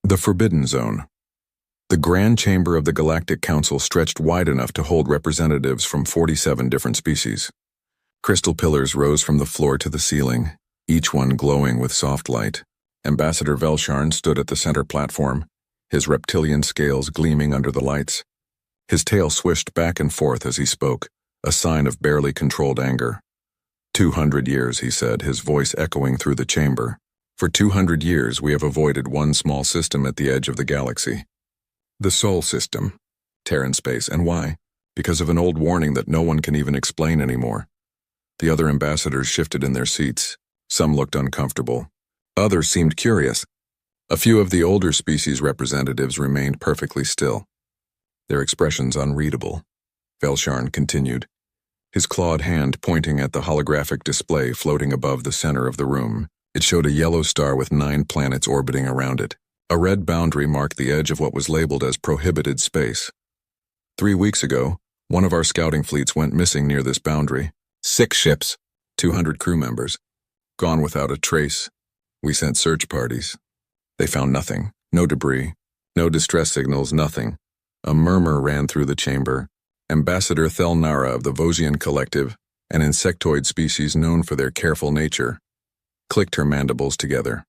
The Forbidden Zone. The Grand Chamber of the Galactic Council stretched wide enough to hold representatives from 47 different species. Crystal pillars rose from the floor to the ceiling, each one glowing with soft light. Ambassador Velsharn stood at the center platform, his reptilian scales gleaming under the lights. His tail swished back and forth as he spoke, a sign of barely controlled anger. 200 years, he said, his voice echoing through the chamber. For 200 years we have avoided one small system at the edge of the galaxy. The Sol system. Terran space. And why? Because of an old warning that no one can even explain anymore. The other ambassadors shifted in their seats. Some looked uncomfortable. Others seemed curious. A few of the older species representatives remained perfectly still, their expressions unreadable. Velsharn continued, his clawed hand pointing at the holographic display floating above the center of the room. It showed a yellow star with 9 planets orbiting around it. A red boundary marked the edge of what was labeled as prohibited space. 3 weeks ago, one of our scouting fleets went missing near this boundary. 6 ships, 200 crew members, gone without a trace. We sent search parties. They found nothing. No debris, no distress signals, nothing. A murmur ran through the chamber. Ambassador Thelnara of the Vosian Collective, an insectoid species known for their careful nature, clicked her mandibles together.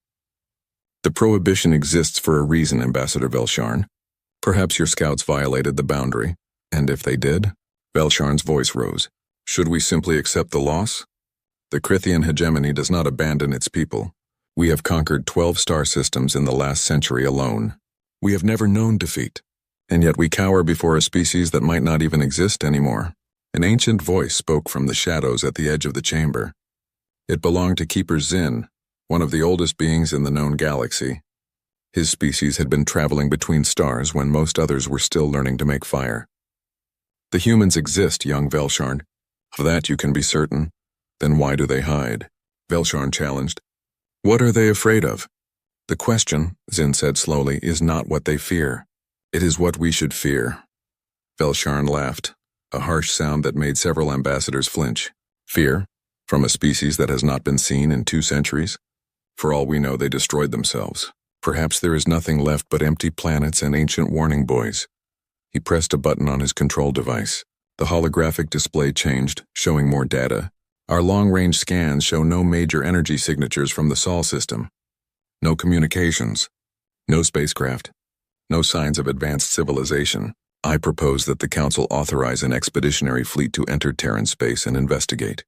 The prohibition exists for a reason, Ambassador Velsharn. Perhaps your scouts violated the boundary, and if they did, Velsharn's voice rose. Should we simply accept the loss? The Crithian hegemony does not abandon its people. We have conquered 12 star systems in the last century alone. We have never known defeat, and yet we cower before a species that might not even exist anymore. An ancient voice spoke from the shadows at the edge of the chamber. It belonged to Keeper Zin, one of the oldest beings in the known galaxy. His species had been traveling between stars when most others were still learning to make fire. The humans exist, young Velsharn. Of that you can be certain. Then why do they hide? Velsharn challenged. What are they afraid of? The question, Zin said slowly, is not what they fear. It is what we should fear. Velsharn laughed, a harsh sound that made several ambassadors flinch. Fear? From a species that has not been seen in 2 centuries? For all we know, they destroyed themselves. Perhaps there is nothing left but empty planets and ancient warning buoys. He pressed a button on his control device. The holographic display changed, showing more data. Our long-range scans show no major energy signatures from the Sol system. No communications. No spacecraft. No signs of advanced civilization. I propose that the Council authorize an expeditionary fleet to enter Terran space and investigate.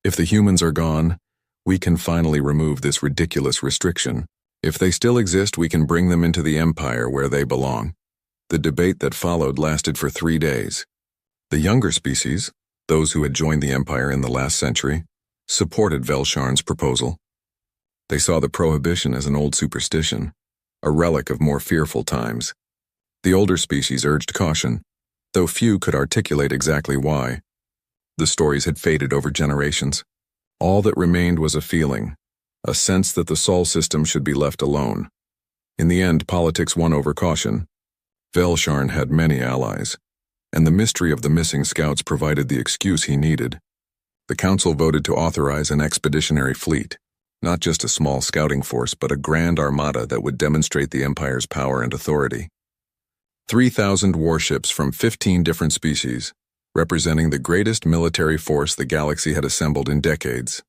If the humans are gone, we can finally remove this ridiculous restriction. If they still exist, we can bring them into the Empire where they belong. The debate that followed lasted for 3 days. The younger species, those who had joined the Empire in the last century, supported Velsharn's proposal. They saw the prohibition as an old superstition, a relic of more fearful times. The older species urged caution, though few could articulate exactly why. The stories had faded over generations. All that remained was a feeling, a sense that the Sol system should be left alone. In the end, politics won over caution. Velsharn had many allies, and the mystery of the missing scouts provided the excuse he needed. The Council voted to authorize an expeditionary fleet, not just a small scouting force, but a grand armada that would demonstrate the Empire's power and authority. 3,000 warships from 15 different species, representing the greatest military force the galaxy had assembled in decades.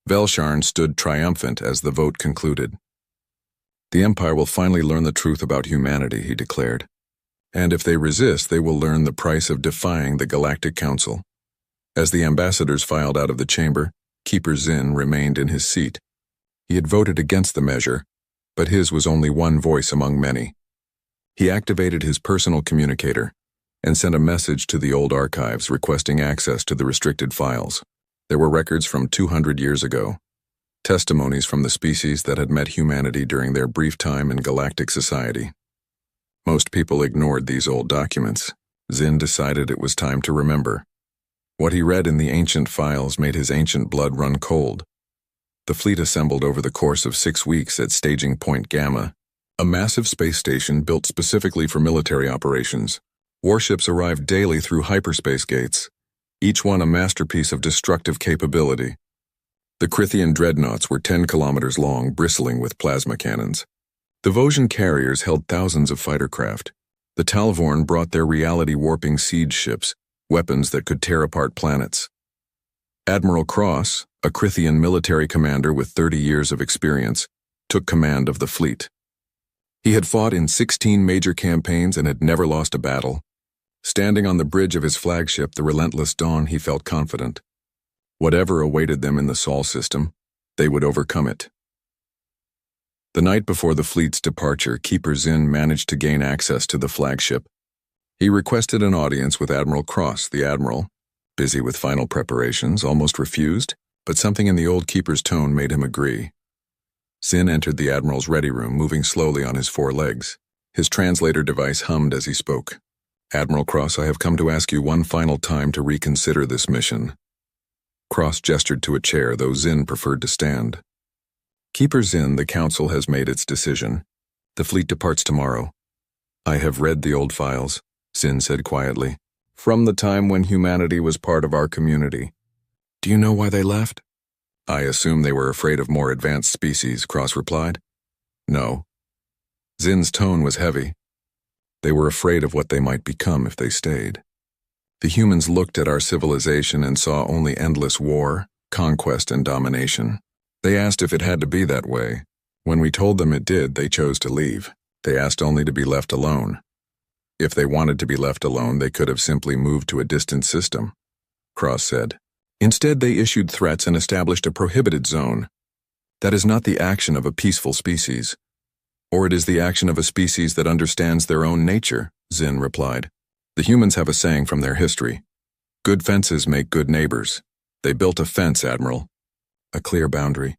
Velsharn stood triumphant as the vote concluded. The Empire will finally learn the truth about humanity, he declared. And if they resist, they will learn the price of defying the Galactic Council. As the ambassadors filed out of the chamber, Keeper Zin remained in his seat. He had voted against the measure, but his was only one voice among many. He activated his personal communicator and sent a message to the old archives requesting access to the restricted files. There were records from 200 years ago, testimonies from the species that had met humanity during their brief time in galactic society. Most people ignored these old documents. Zin decided it was time to remember. What he read in the ancient files made his ancient blood run cold. The fleet assembled over the course of 6 weeks at Staging Point Gamma, a massive space station built specifically for military operations. Warships arrived daily through hyperspace gates, each one a masterpiece of destructive capability. The Crithian dreadnoughts were 10 kilometers long, bristling with plasma cannons. The Vosgian carriers held thousands of fighter craft. The Talvorn brought their reality-warping siege ships, weapons that could tear apart planets. Admiral Cross, a Crithian military commander with 30 years of experience, took command of the fleet. He had fought in 16 major campaigns and had never lost a battle. Standing on the bridge of his flagship, the Relentless Dawn, he felt confident. Whatever awaited them in the Sol system, they would overcome it. The night before the fleet's departure, Keeper Zinn managed to gain access to the flagship. He requested an audience with Admiral Cross. The Admiral, busy with final preparations, almost refused, but something in the old Keeper's tone made him agree. Zinn entered the Admiral's ready room, moving slowly on his 4 legs. His translator device hummed as he spoke. "Admiral Cross, I have come to ask you one final time to reconsider this mission." Cross gestured to a chair, though Zinn preferred to stand. "Keeper Zinn, the Council has made its decision. The fleet departs tomorrow." "I have read the old files," Zinn said quietly. "From the time when humanity was part of our community." "Do you know why they left?" "I assume they were afraid of more advanced species," Cross replied. "No." Zinn's tone was heavy. "They were afraid of what they might become if they stayed. The humans looked at our civilization and saw only endless war, conquest, and domination. They asked if it had to be that way. When we told them it did, they chose to leave. They asked only to be left alone. If they wanted to be left alone, they could have simply moved to a distant system," Cross said. "Instead, they issued threats and established a prohibited zone. That is not the action of a peaceful species. Or it is the action of a species that understands their own nature," Zinn replied. "The humans have a saying from their history. Good fences make good neighbors. They built a fence, Admiral. A clear boundary.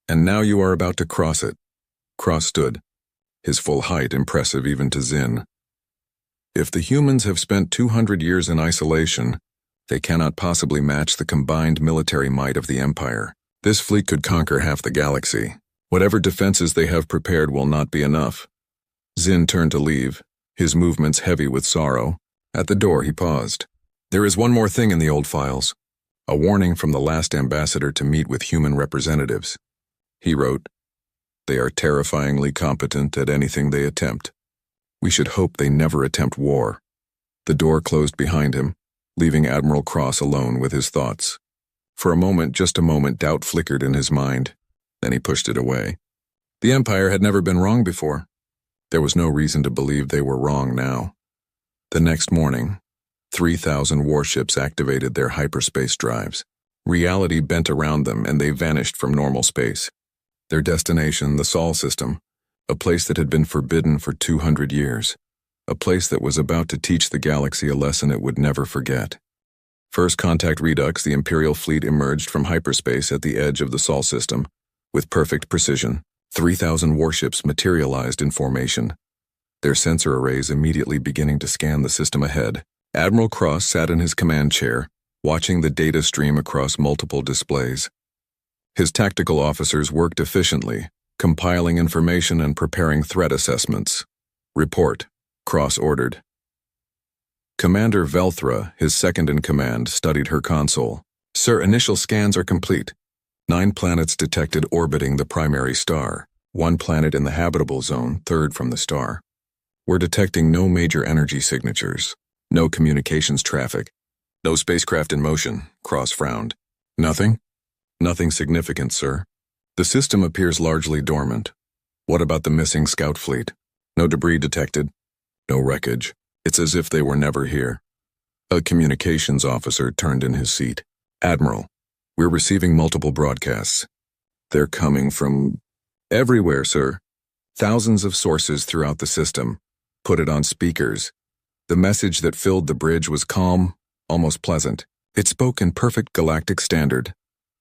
And now you are about to cross it." Cross stood, his full height impressive even to Zinn. "If the humans have spent 200 years in isolation, they cannot possibly match the combined military might of the Empire. This fleet could conquer half the galaxy. Whatever defenses they have prepared will not be enough." Zinn turned to leave, his movements heavy with sorrow. At the door he paused. "There is one more thing in the old files. A warning from the last ambassador to meet with human representatives. He wrote, 'They are terrifyingly competent at anything they attempt. We should hope they never attempt war.'" The door closed behind him, leaving Admiral Cross alone with his thoughts. For a moment, just a moment, doubt flickered in his mind. Then he pushed it away. The Empire had never been wrong before. There was no reason to believe they were wrong now. The next morning, 3,000 warships activated their hyperspace drives. Reality bent around them and they vanished from normal space. Their destination, the Sol system, a place that had been forbidden for 200 years. A place that was about to teach the galaxy a lesson it would never forget. First contact redux, the Imperial fleet emerged from hyperspace at the edge of the Sol system. With perfect precision, 3,000 warships materialized in formation, their sensor arrays immediately beginning to scan the system ahead. Admiral Cross sat in his command chair, watching the data stream across multiple displays. His tactical officers worked efficiently, compiling information and preparing threat assessments. "Report," Cross ordered. Commander Velthra, his second-in-command, studied her console. "Sir, initial scans are complete. 9 planets detected orbiting the primary star. 1 planet in the habitable zone, third from the star. We're detecting no major energy signatures. No communications traffic. No spacecraft in motion," Cross frowned. "Nothing?" "Nothing significant, sir. The system appears largely dormant. What about the missing scout fleet? No debris detected. No wreckage. It's as if they were never here." A communications officer turned in his seat. "Admiral, we're receiving multiple broadcasts. They're coming from everywhere, sir. Thousands of sources throughout the system. Put it on speakers." The message that filled the bridge was calm, almost pleasant. It spoke in perfect galactic standard,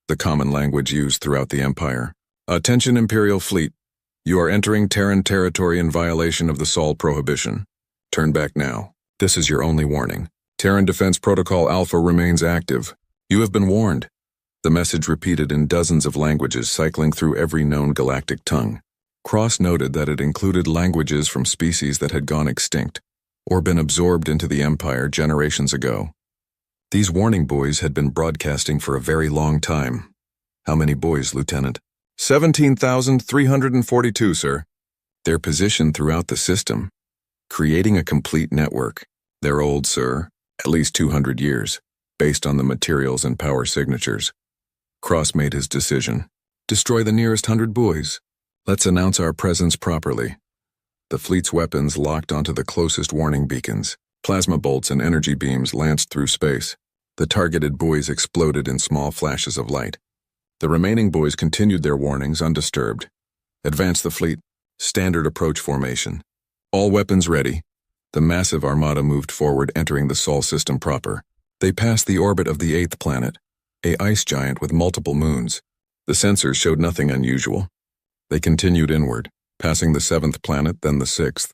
the common language used throughout the Empire. "Attention, Imperial Fleet. You are entering Terran territory in violation of the Sol Prohibition. Turn back now. This is your only warning. Terran Defense Protocol Alpha remains active. You have been warned." The message repeated in dozens of languages, cycling through every known galactic tongue. Cross noted that it included languages from species that had gone extinct, or been absorbed into the Empire generations ago. These warning buoys had been broadcasting for a very long time. "How many buoys, Lieutenant?" 17,342, sir. They're positioned throughout the system, creating a complete network. They're old, sir, at least 200 years, based on the materials and power signatures. Cross made his decision. Destroy the nearest 100 buoys. Let's announce our presence properly. The fleet's weapons locked onto the closest warning beacons. Plasma bolts and energy beams lanced through space. The targeted buoys exploded in small flashes of light. The remaining buoys continued their warnings undisturbed. Advance the fleet. Standard approach formation. All weapons ready. The massive armada moved forward, entering the Sol system proper. They passed the orbit of the 8th planet, a ice giant with multiple moons. The sensors showed nothing unusual. They continued inward, passing the 7th planet, then the 6th.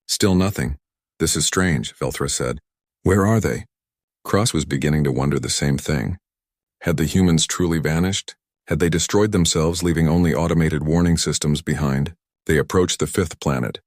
Still nothing. This is strange, Velthra said. Where are they? Cross was beginning to wonder the same thing. Had the humans truly vanished? Had they destroyed themselves, leaving only automated warning systems behind? They approached the 5th planet,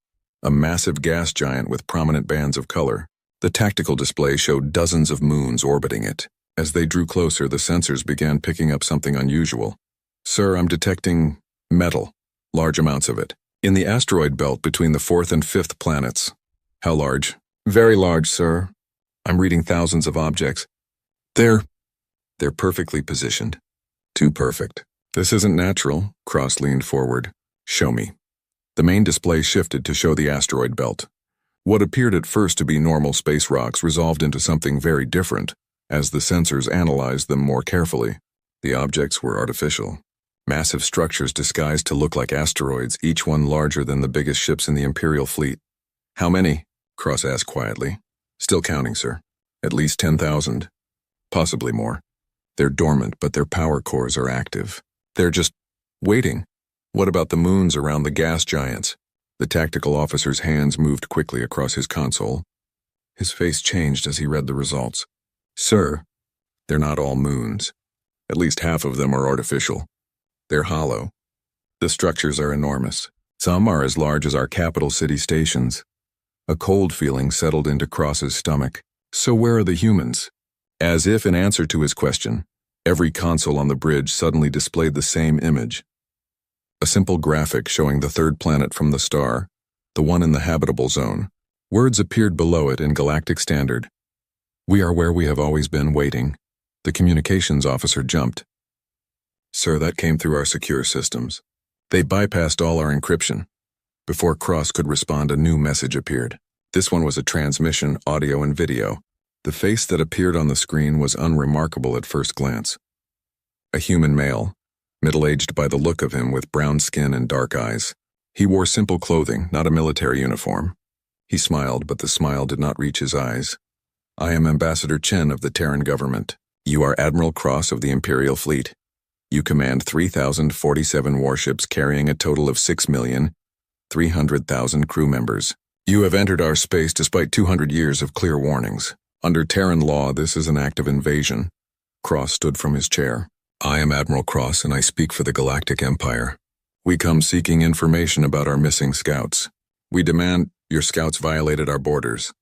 a massive gas giant with prominent bands of color. The tactical display showed dozens of moons orbiting it. As they drew closer, the sensors began picking up something unusual. Sir, I'm detecting metal, large amounts of it, in the asteroid belt between the 4th and 5th planets. How large? Very large, sir. I'm reading thousands of objects. They're perfectly positioned. Too perfect. This isn't natural. Cross leaned forward. Show me. The main display shifted to show the asteroid belt. What appeared at first to be normal space rocks resolved into something very different as the sensors analyzed them more carefully. The objects were artificial. Massive structures disguised to look like asteroids, each one larger than the biggest ships in the Imperial fleet. How many? Cross asked quietly. Still counting, sir. At least 10,000. Possibly more. They're dormant, but their power cores are active. They're just waiting. What about the moons around the gas giants? The tactical officer's hands moved quickly across his console. His face changed as he read the results. Sir, they're not all moons. At least half of them are artificial. They're hollow. The structures are enormous. Some are as large as our capital city stations. A cold feeling settled into Cross's stomach. So where are the humans? As if in answer to his question, every console on the bridge suddenly displayed the same image. A simple graphic showing the 3rd planet from the star, the one in the habitable zone. Words appeared below it in galactic standard. We are where we have always been, waiting. The communications officer jumped. Sir, that came through our secure systems. They bypassed all our encryption. Before Cross could respond, a new message appeared. This one was a transmission, audio and video. The face that appeared on the screen was unremarkable at first glance. A human male, middle-aged by the look of him, with brown skin and dark eyes. He wore simple clothing, not a military uniform. He smiled, but the smile did not reach his eyes. I am Ambassador Chen of the Terran government. You are Admiral Cross of the Imperial Fleet. You command 3,047 warships carrying a total of 6,300,000 crew members. You have entered our space despite 200 years of clear warnings. Under Terran law, this is an act of invasion. Cross stood from his chair. I am Admiral Cross, and I speak for the Galactic Empire. We come seeking information about our missing scouts. We demand your scouts violated our borders.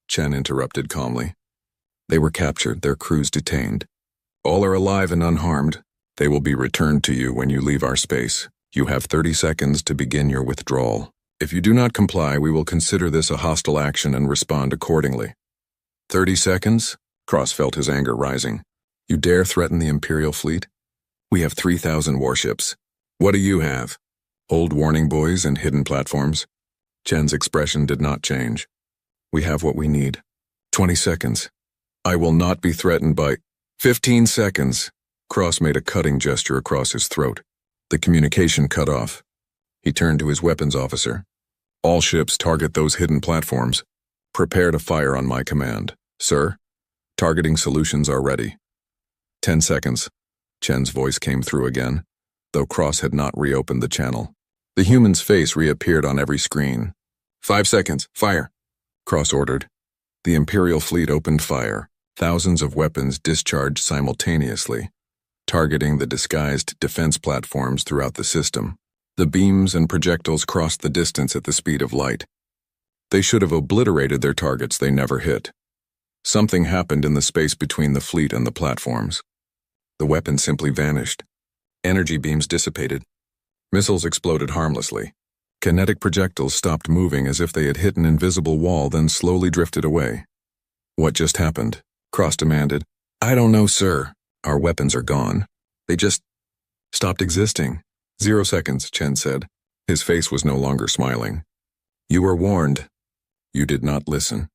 Chen interrupted calmly. They were captured, their crews detained. All are alive and unharmed. They will be returned to you when you leave our space. You have 30 seconds to begin your withdrawal. If you do not comply, we will consider this a hostile action and respond accordingly. 30 seconds? Cross felt his anger rising. You dare threaten the Imperial fleet? We have 3,000 warships. What do you have? Old warning buoys and hidden platforms? Chen's expression did not change. We have what we need. 20 seconds. I will not be threatened by 15 seconds. Cross made a cutting gesture across his throat. The communication cut off. He turned to his weapons officer. All ships target those hidden platforms. Prepare to fire on my command. Sir, targeting solutions are ready. 10 seconds. Chen's voice came through again, though Cross had not reopened the channel. The human's face reappeared on every screen. 5 seconds. Fire. Cross ordered. The Imperial fleet opened fire. Thousands of weapons discharged simultaneously, targeting the disguised defense platforms throughout the system. The beams and projectiles crossed the distance at the speed of light. They should have obliterated their targets they never hit. Something happened in the space between the fleet and the platforms. The weapons simply vanished. Energy beams dissipated. Missiles exploded harmlessly. Kinetic projectiles stopped moving as if they had hit an invisible wall, then slowly drifted away. What just happened? Cross demanded. I don't know, sir. Our weapons are gone. They just stopped existing. 0 seconds, Chen said. His face was no longer smiling. You were warned. You did not listen.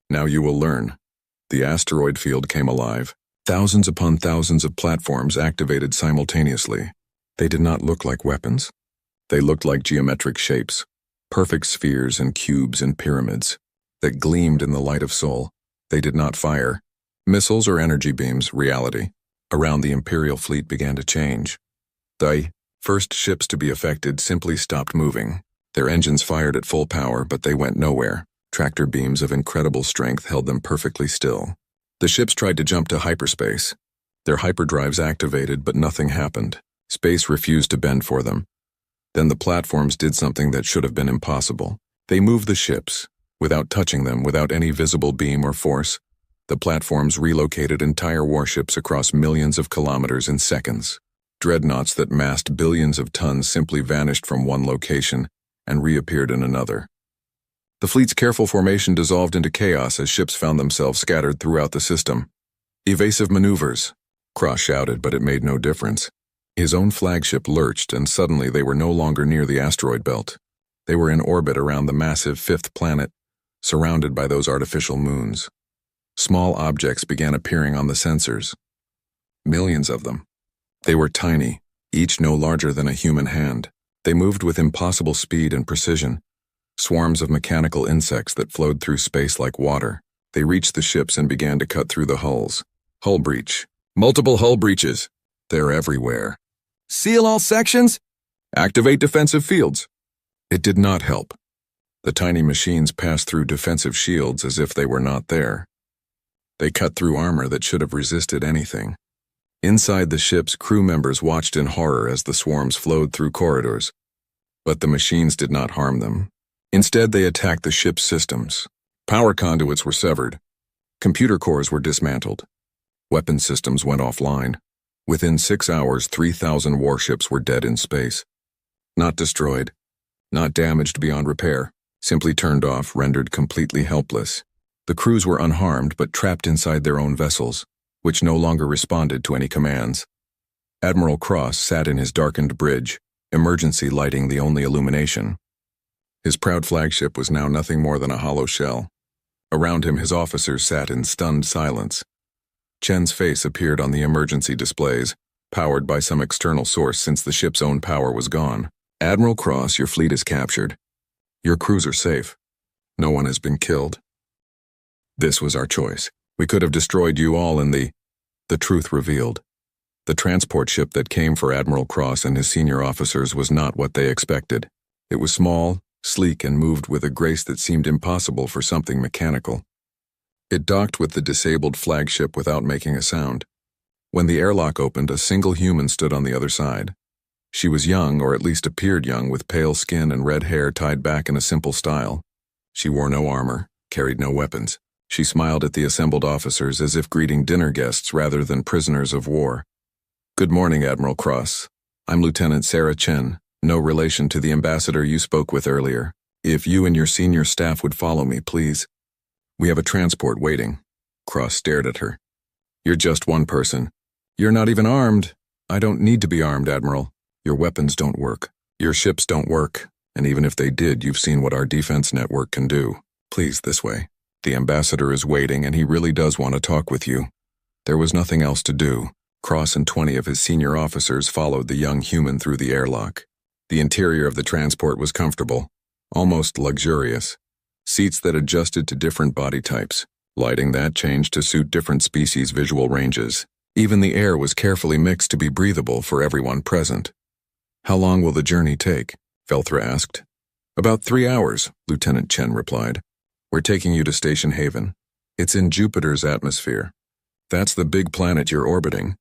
Now you will learn. The asteroid field came alive. Thousands upon thousands of platforms activated simultaneously. They did not look like weapons. They looked like geometric shapes, perfect spheres and cubes and pyramids that gleamed in the light of Sol. They did not fire. Missiles or energy beams, reality around the Imperial fleet began to change. The first ships to be affected simply stopped moving. Their engines fired at full power, but they went nowhere. Tractor beams of incredible strength held them perfectly still. The ships tried to jump to hyperspace. Their hyperdrives activated, but nothing happened. Space refused to bend for them. Then the platforms did something that should have been impossible. They moved the ships, without touching them, without any visible beam or force. The platforms relocated entire warships across millions of kilometers in seconds. Dreadnoughts that massed billions of tons simply vanished from one location and reappeared in another. The fleet's careful formation dissolved into chaos as ships found themselves scattered throughout the system. Evasive maneuvers, Cross shouted, but it made no difference. His own flagship lurched, and suddenly they were no longer near the asteroid belt. They were in orbit around the massive fifth planet, surrounded by those artificial moons. Small objects began appearing on the sensors. Millions of them. They were tiny, each no larger than a human hand. They moved with impossible speed and precision. Swarms of mechanical insects that flowed through space like water. They reached the ships and began to cut through the hulls. Hull breach. Multiple hull breaches. They're everywhere. Seal all sections? Activate defensive fields. It did not help. The tiny machines passed through defensive shields as if they were not there. They cut through armor that should have resisted anything. Inside the ships, crew members watched in horror as the swarms flowed through corridors. But the machines did not harm them. Instead, they attacked the ship's systems. Power conduits were severed. Computer cores were dismantled. Weapon systems went offline. Within 6 hours, 3,000 warships were dead in space. Not destroyed, not damaged beyond repair, simply turned off, rendered completely helpless. The crews were unharmed but trapped inside their own vessels, which no longer responded to any commands. Admiral Cross sat in his darkened bridge, emergency lighting the only illumination. His proud flagship was now nothing more than a hollow shell. Around him, his officers sat in stunned silence. Chen's face appeared on the emergency displays, powered by some external source since the ship's own power was gone. Admiral Cross, your fleet is captured. Your crews are safe. No one has been killed. This was our choice. We could have destroyed you all in the truth revealed. The transport ship that came for Admiral Cross and his senior officers was not what they expected. It was small, sleek, and moved with a grace that seemed impossible for something mechanical. It docked with the disabled flagship without making a sound. When the airlock opened, a single human stood on the other side. She was young, or at least appeared young, with pale skin and red hair tied back in a simple style. She wore no armor, carried no weapons. She smiled at the assembled officers as if greeting dinner guests rather than prisoners of war. Good morning, Admiral Cross. I'm Lieutenant Sarah Chen, no relation to the ambassador you spoke with earlier. If you and your senior staff would follow me, please. We have a transport waiting. Cross stared at her. You're just one person. You're not even armed. I don't need to be armed, Admiral. Your weapons don't work. Your ships don't work. And even if they did, you've seen what our defense network can do. Please, this way. The ambassador is waiting, and he really does want to talk with you. There was nothing else to do. Cross and 20 of his senior officers followed the young human through the airlock. The interior of the transport was comfortable, almost luxurious. Seats that adjusted to different body types, lighting that changed to suit different species' visual ranges. Even the air was carefully mixed to be breathable for everyone present. How long will the journey take? Velthra asked. About 3 hours, Lieutenant Chen replied. We're taking you to Station Haven. It's in Jupiter's atmosphere. That's the big planet you're orbiting.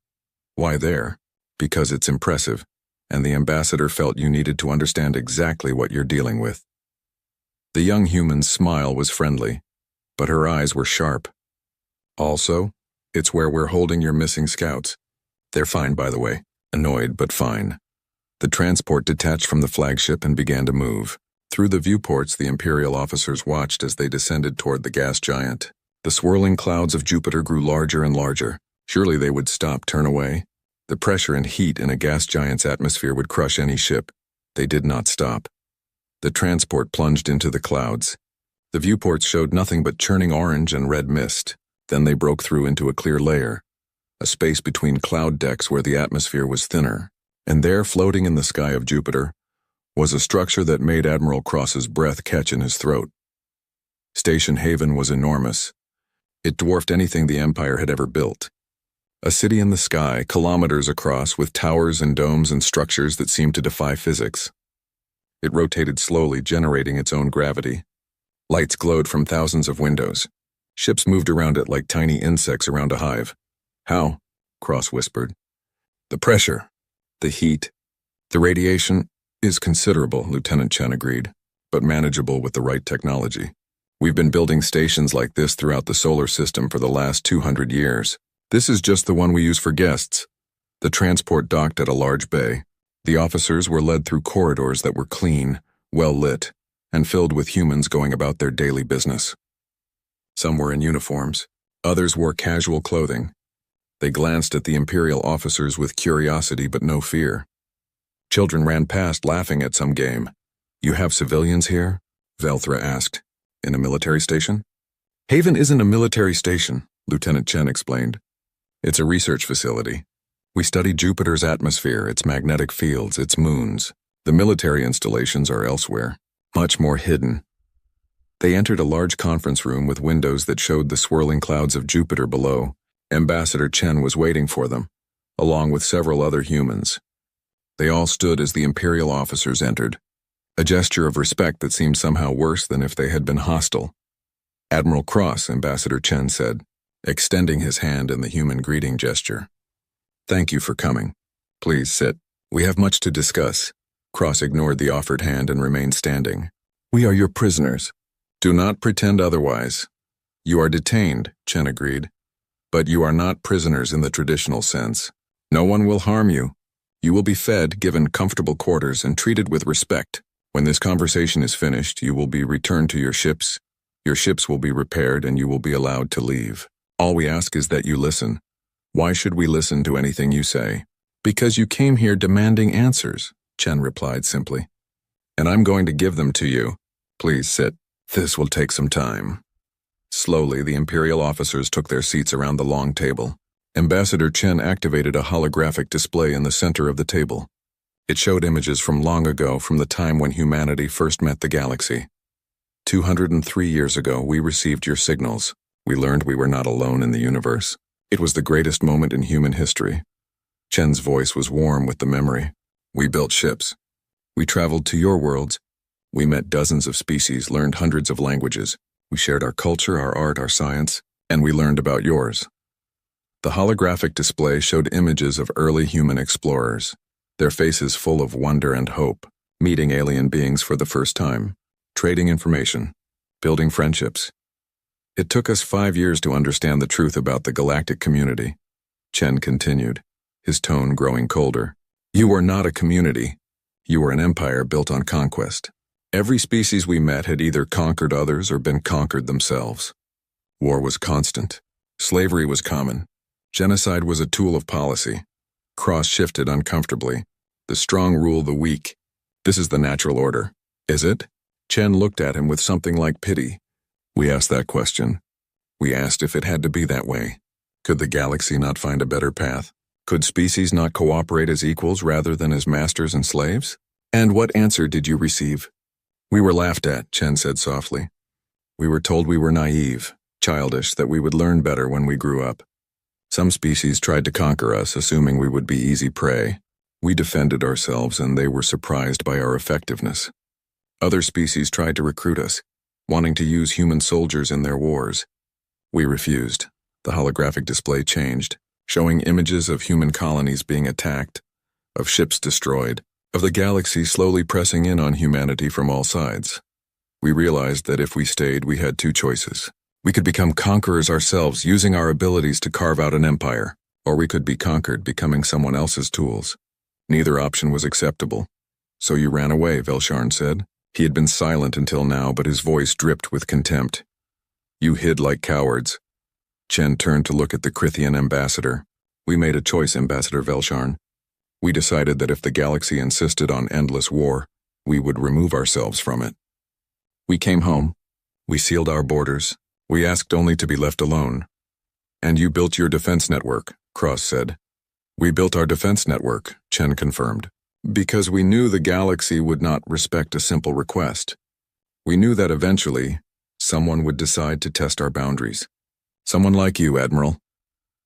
Why there? Because it's impressive, and the ambassador felt you needed to understand exactly what you're dealing with. The young human's smile was friendly, but her eyes were sharp. Also, it's where we're holding your missing scouts. They're fine, by the way. Annoyed, but fine. The transport detached from the flagship and began to move. Through the viewports, the Imperial officers watched as they descended toward the gas giant. The swirling clouds of Jupiter grew larger and larger. Surely they would stop, turn away. The pressure and heat in a gas giant's atmosphere would crush any ship. They did not stop. The transport plunged into the clouds. The viewports showed nothing but churning orange and red mist. Then they broke through into a clear layer, a space between cloud decks where the atmosphere was thinner. And there, floating in the sky of Jupiter, was a structure that made Admiral Cross's breath catch in his throat. Station Haven was enormous. It dwarfed anything the Empire had ever built. A city in the sky, kilometers across, with towers and domes and structures that seemed to defy physics. It rotated slowly, generating its own gravity. Lights glowed from thousands of windows. Ships moved around it like tiny insects around a hive. How? Cross whispered. The pressure, the heat, the radiation is considerable, Lieutenant Chen agreed, but manageable with the right technology. We've been building stations like this throughout the solar system for the last 200 years. This is just the one we use for guests. The transport docked at a large bay. The officers were led through corridors that were clean, well lit, and filled with humans going about their daily business. Some were in uniforms. Others wore casual clothing. They glanced at the Imperial officers with curiosity but no fear. Children ran past laughing at some game. You have civilians here? Velthra asked. In a military station? Haven isn't a military station, Lieutenant Chen explained. It's a research facility. We study Jupiter's atmosphere, its magnetic fields, its moons. The military installations are elsewhere, much more hidden. They entered a large conference room with windows that showed the swirling clouds of Jupiter below. Ambassador Chen was waiting for them, along with several other humans. They all stood as the Imperial officers entered, a gesture of respect that seemed somehow worse than if they had been hostile. Admiral Cross, Ambassador Chen said, extending his hand in the human greeting gesture. Thank you for coming. Please sit. We have much to discuss. Cross ignored the offered hand and remained standing. We are your prisoners. Do not pretend otherwise. You are detained, Chen agreed. But you are not prisoners in the traditional sense. No one will harm you. You will be fed, given comfortable quarters, and treated with respect. When this conversation is finished, you will be returned to your ships. Your ships will be repaired and you will be allowed to leave. All we ask is that you listen. Why should we listen to anything you say? Because you came here demanding answers, Chen replied simply. And I'm going to give them to you. Please sit. This will take some time. Slowly, the Imperial officers took their seats around the long table. Ambassador Chen activated a holographic display in the center of the table. It showed images from long ago, from the time when humanity first met the galaxy. 203 years ago, we received your signals. We learned we were not alone in the universe. It was the greatest moment in human history. Chen's voice was warm with the memory. We built ships. We traveled to your worlds. We met dozens of species, learned hundreds of languages. We shared our culture, our art, our science, and we learned about yours. The holographic display showed images of early human explorers, their faces full of wonder and hope, meeting alien beings for the first time, trading information, building friendships. It took us 5 years to understand the truth about the galactic community. Chen continued, his tone growing colder. You were not a community. You were an empire built on conquest. Every species we met had either conquered others or been conquered themselves. War was constant. Slavery was common. Genocide was a tool of policy. Cross shifted uncomfortably. The strong rule the weak. This is the natural order. Is it? Chen looked at him with something like pity. We asked that question. We asked if it had to be that way. Could the galaxy not find a better path? Could species not cooperate as equals rather than as masters and slaves? And what answer did you receive? We were laughed at, Chen said softly. We were told we were naive, childish, that we would learn better when we grew up. Some species tried to conquer us, assuming we would be easy prey. We defended ourselves and they were surprised by our effectiveness. Other species tried to recruit us, wanting to use human soldiers in their wars. We refused. The holographic display changed, showing images of human colonies being attacked, of ships destroyed, of the galaxy slowly pressing in on humanity from all sides. We realized that if we stayed, we had two choices. We could become conquerors ourselves, using our abilities to carve out an empire, or we could be conquered, becoming someone else's tools. Neither option was acceptable. So you ran away, Velsharn said. He had been silent until now, but his voice dripped with contempt. You hid like cowards. Chen turned to look at the Krithian ambassador. We made a choice, Ambassador Velsharn. We decided that if the galaxy insisted on endless war, we would remove ourselves from it. We came home. We sealed our borders. We asked only to be left alone. And you built your defense network, Cross said. We built our defense network, Chen confirmed, because we knew the galaxy would not respect a simple request. We knew that eventually, someone would decide to test our boundaries. Someone like you, Admiral.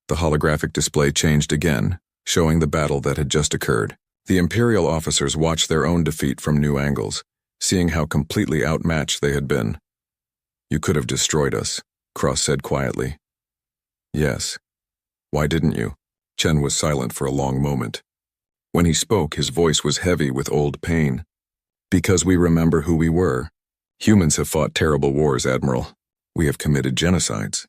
The holographic display changed again, showing the battle that had just occurred. The Imperial officers watched their own defeat from new angles, seeing how completely outmatched they had been. You could have destroyed us, Cross said quietly. Yes. Why didn't you? Chen was silent for a long moment. When he spoke, his voice was heavy with old pain. Because we remember who we were. Humans have fought terrible wars, Admiral. We have committed genocides.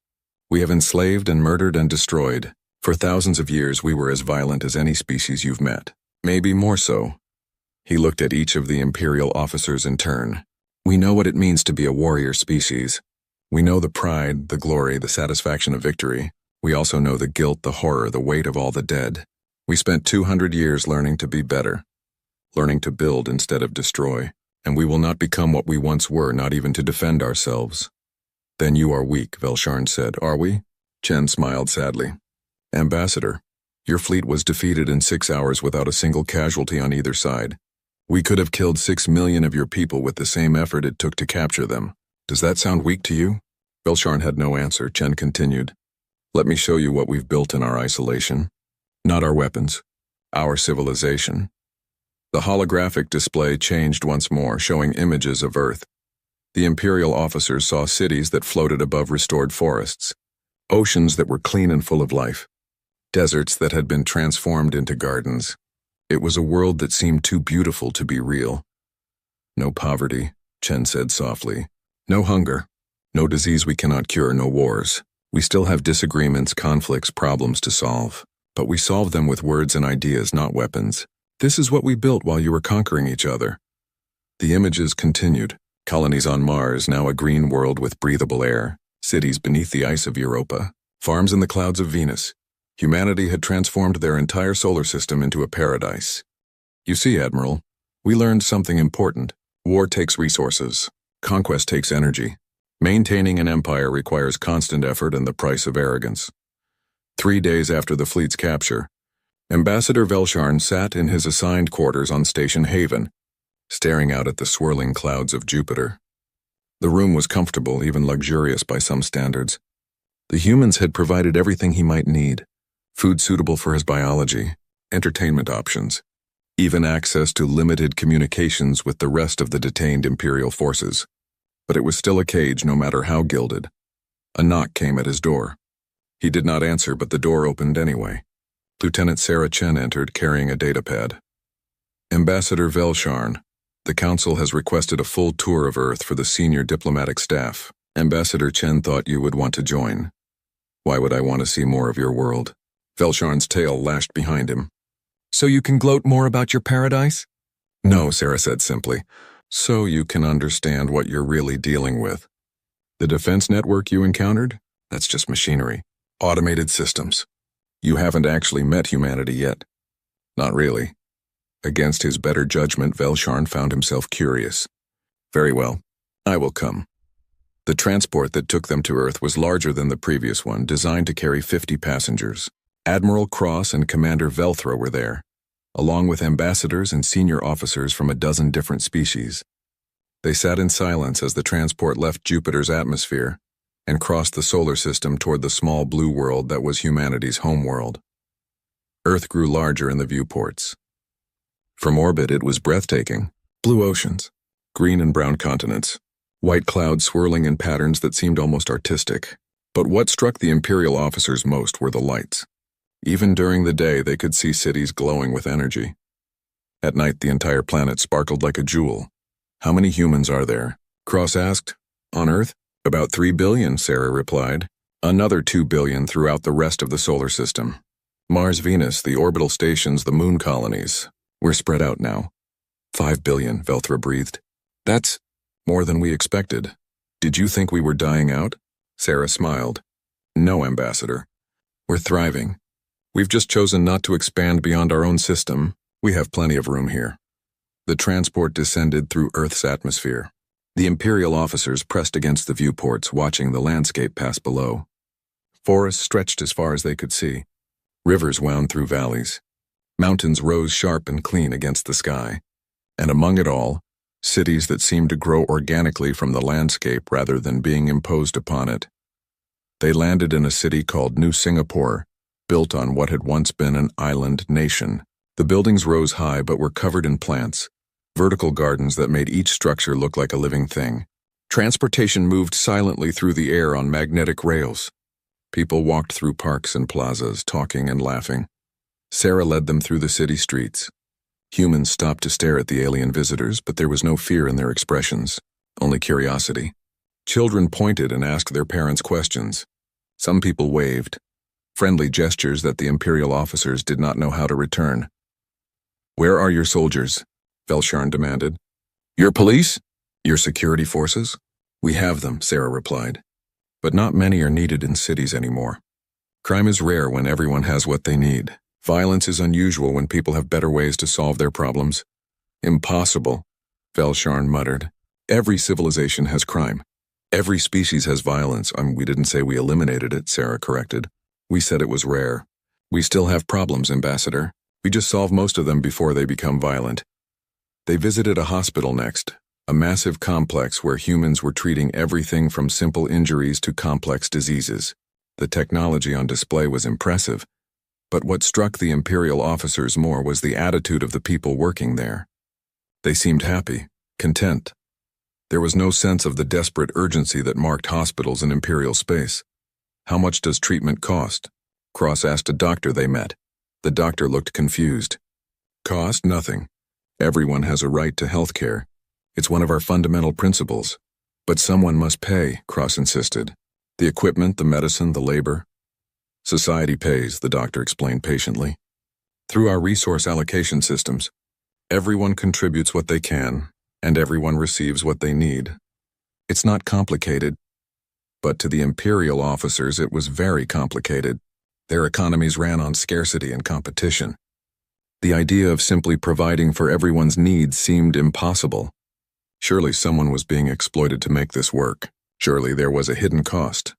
We have enslaved and murdered and destroyed. For thousands of years, we were as violent as any species you've met. Maybe more so. He looked at each of the Imperial officers in turn. We know what it means to be a warrior species. We know the pride, the glory, the satisfaction of victory. We also know the guilt, the horror, the weight of all the dead. We spent 200 years learning to be better, learning to build instead of destroy, and we will not become what we once were, not even to defend ourselves. Then you are weak, Velsharn said. Are we? Chen smiled sadly. Ambassador, your fleet was defeated in 6 hours without a single casualty on either side. We could have killed 6 million of your people with the same effort it took to capture them. Does that sound weak to you? Velsharn had no answer. Chen continued. Let me show you what we've built in our isolation. Not our weapons. Our civilization. The holographic display changed once more, showing images of Earth. The Imperial officers saw cities that floated above restored forests, oceans that were clean and full of life, deserts that had been transformed into gardens. It was a world that seemed too beautiful to be real. No poverty, Chen said softly. No hunger. No disease we cannot cure, no wars. We still have disagreements, conflicts, problems to solve. But we solve them with words and ideas, not weapons. This is what we built while you were conquering each other. The images continued. Colonies on Mars, now a green world with breathable air. Cities beneath the ice of Europa. Farms in the clouds of Venus. Humanity had transformed their entire solar system into a paradise. You see, Admiral, we learned something important. War takes resources. Conquest takes energy. Maintaining an empire requires constant effort and the price of arrogance. 3 days after the fleet's capture, Ambassador Velsharn sat in his assigned quarters on Station Haven, staring out at the swirling clouds of Jupiter. The room was comfortable, even luxurious by some standards. The humans had provided everything he might need: food suitable for his biology, entertainment options, even access to limited communications with the rest of the detained Imperial forces. But it was still a cage, no matter how gilded. A knock came at his door. He did not answer, but the door opened anyway. Lieutenant Sarah Chen entered, carrying a datapad. Ambassador Velsharn, the Council has requested a full tour of Earth for the senior diplomatic staff. Ambassador Chen thought you would want to join. Why would I want to see more of your world? Velsharn's tail lashed behind him. So you can gloat more about your paradise? No, Sarah said simply. So you can understand what you're really dealing with. The defense network you encountered? That's just machinery. Automated systems. You haven't actually met humanity yet. Not really. Against his better judgment, Velsharn found himself curious. Very well, I will come. The transport that took them to Earth was larger than the previous one, designed to carry 50 passengers. Admiral Cross and Commander Velthra were there, along with ambassadors and senior officers from a dozen different species. They sat in silence as the transport left Jupiter's atmosphere and crossed the solar system toward the small blue world that was humanity's homeworld. Earth grew larger in the viewports. From orbit, it was breathtaking. Blue oceans, green and brown continents, white clouds swirling in patterns that seemed almost artistic. But what struck the Imperial officers most were the lights. Even during the day, they could see cities glowing with energy. At night, the entire planet sparkled like a jewel. How many humans are there? Cross asked. On Earth? About 3 billion, Sarah replied. Another 2 billion throughout the rest of the solar system. Mars, Venus, the orbital stations, the moon colonies. We're spread out now. 5 billion, Velthra breathed. That's more than we expected. Did you think we were dying out? Sarah smiled. No, Ambassador. We're thriving. We've just chosen not to expand beyond our own system. We have plenty of room here. The transport descended through Earth's atmosphere. The Imperial officers pressed against the viewports, watching the landscape pass below. Forests stretched as far as they could see. Rivers wound through valleys. Mountains rose sharp and clean against the sky. And among it all, cities that seemed to grow organically from the landscape rather than being imposed upon it. They landed in a city called New Singapore, built on what had once been an island nation. The buildings rose high but were covered in plants, vertical gardens that made each structure look like a living thing. Transportation moved silently through the air on magnetic rails. People walked through parks and plazas, talking and laughing. Sarah led them through the city streets. Humans stopped to stare at the alien visitors, but there was no fear in their expressions, only curiosity. Children pointed and asked their parents questions. Some people waved, friendly gestures that the Imperial officers did not know how to return. "Where are your soldiers?" Velsharn demanded. "Your police? Your security forces?" "We have them," Sarah replied. "But not many are needed in cities anymore. Crime is rare when everyone has what they need. Violence is unusual when people have better ways to solve their problems." "Impossible," Velsharn muttered. "Every civilization has crime. Every species has violence." We didn't say we eliminated it," Sarah corrected. "We said it was rare. We still have problems, Ambassador. We just solve most of them before they become violent." They visited a hospital next, a massive complex where humans were treating everything from simple injuries to complex diseases. The technology on display was impressive, but what struck the Imperial officers more was the attitude of the people working there. They seemed happy, content. There was no sense of the desperate urgency that marked hospitals in Imperial space. "How much does treatment cost?" Cross asked a doctor they met. The doctor looked confused. "Cost? Nothing. Everyone has a right to health care. It's one of our fundamental principles. But someone must pay," Cross insisted. "The equipment, the medicine, the labor." "Society pays," the doctor explained patiently. "Through our resource allocation systems. Everyone contributes what they can, and everyone receives what they need. It's not complicated, but to the Imperial officers it was very complicated. Their economies ran on scarcity and competition. The idea of simply providing for everyone's needs seemed impossible. Surely someone was being exploited to make this work. Surely there was a hidden cost.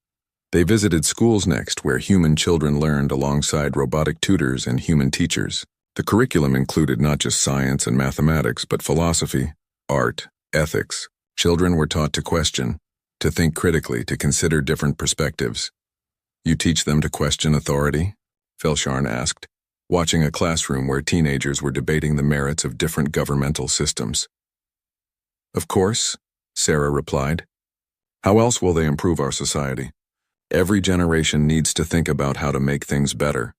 They visited schools next, where human children learned alongside robotic tutors and human teachers. The curriculum included not just science and mathematics, but philosophy, art, ethics. Children were taught to question, to think critically, to consider different perspectives. "You teach them to question authority?" Velsharn asked, watching a classroom where teenagers were debating the merits of different governmental systems. "Of course," Sarah replied. "How else will they improve our society? Every generation needs to think about how to make things better.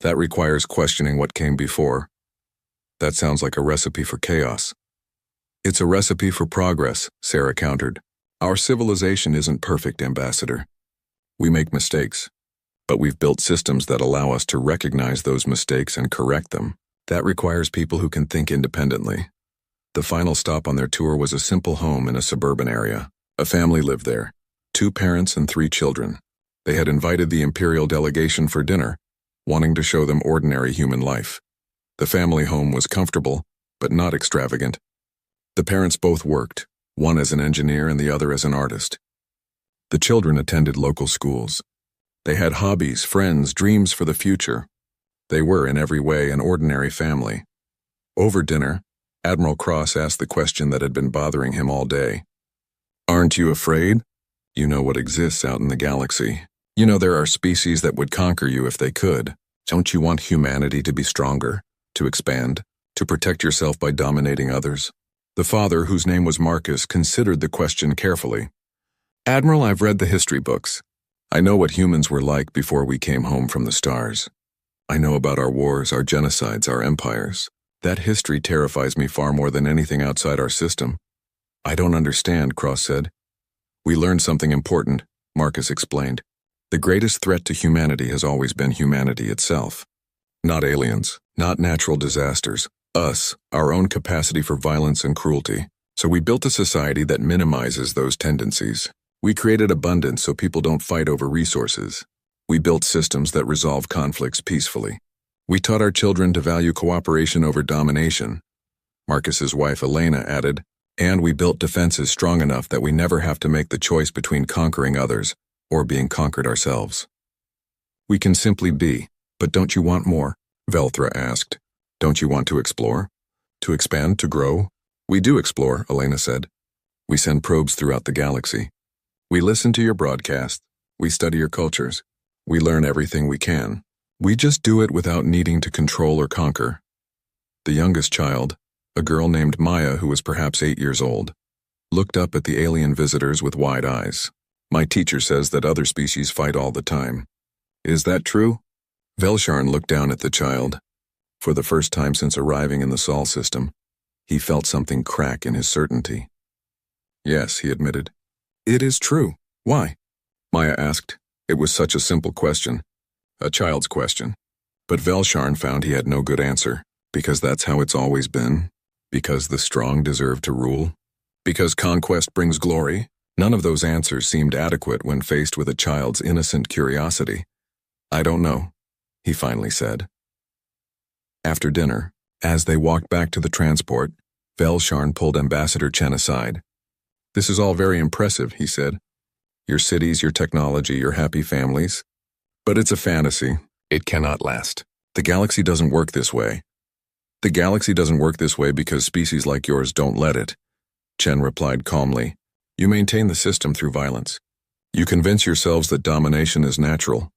That requires questioning what came before." "That sounds like a recipe for chaos." "It's a recipe for progress," Sarah countered. "Our civilization isn't perfect, Ambassador. We make mistakes, but we've built systems that allow us to recognize those mistakes and correct them. That requires people who can think independently." The final stop on their tour was a simple home in a suburban area. A family lived there, 2 parents and 3 children. They had invited the Imperial delegation for dinner, wanting to show them ordinary human life. The family home was comfortable, but not extravagant. The parents both worked, one as an engineer and the other as an artist. The children attended local schools. They had hobbies, friends, dreams for the future. They were, in every way, an ordinary family. Over dinner, Admiral Cross asked the question that had been bothering him all day. "Aren't you afraid? You know what exists out in the galaxy. You know there are species that would conquer you if they could. Don't you want humanity to be stronger, to expand, to protect yourself by dominating others?" The father, whose name was Marcus, considered the question carefully. "Admiral, I've read the history books. I know what humans were like before we came home from the stars. I know about our wars, our genocides, our empires. That history terrifies me far more than anything outside our system." "I don't understand," Cross said. "We learned something important," Marcus explained. "The greatest threat to humanity has always been humanity itself. Not aliens, not natural disasters. Us, our own capacity for violence and cruelty. So we built a society that minimizes those tendencies. We created abundance so people don't fight over resources. We built systems that resolve conflicts peacefully. We taught our children to value cooperation over domination. Marcus's wife Elena added, and we built defenses strong enough that we never have to make the choice between conquering others or being conquered ourselves. We can simply be, but don't you want more? Velthra asked. Don't you want to explore? To expand, to grow? We do explore, Elena said. We send probes throughout the galaxy. We listen to your broadcasts. We study your cultures. We learn everything we can. We just do it without needing to control or conquer. The youngest child, a girl named Maya who was perhaps 8 years old, looked up at the alien visitors with wide eyes. My teacher says that other species fight all the time. Is that true? Velsharn looked down at the child. For the first time since arriving in the Sol system, he felt something crack in his certainty. Yes, he admitted. It is true. Why? Maya asked. It was such a simple question. A child's question. But Velsharn found he had no good answer. Because that's how it's always been. Because the strong deserve to rule. Because conquest brings glory. None of those answers seemed adequate when faced with a child's innocent curiosity. I don't know, he finally said. After dinner, as they walked back to the transport, Velsharn pulled Ambassador Chen aside. This is all very impressive, he said. Your cities, your technology, your happy families. But it's a fantasy. It cannot last. The galaxy doesn't work this way. The galaxy doesn't work this way because species like yours don't let it. Chen replied calmly. You maintain the system through violence. You convince yourselves that domination is natural,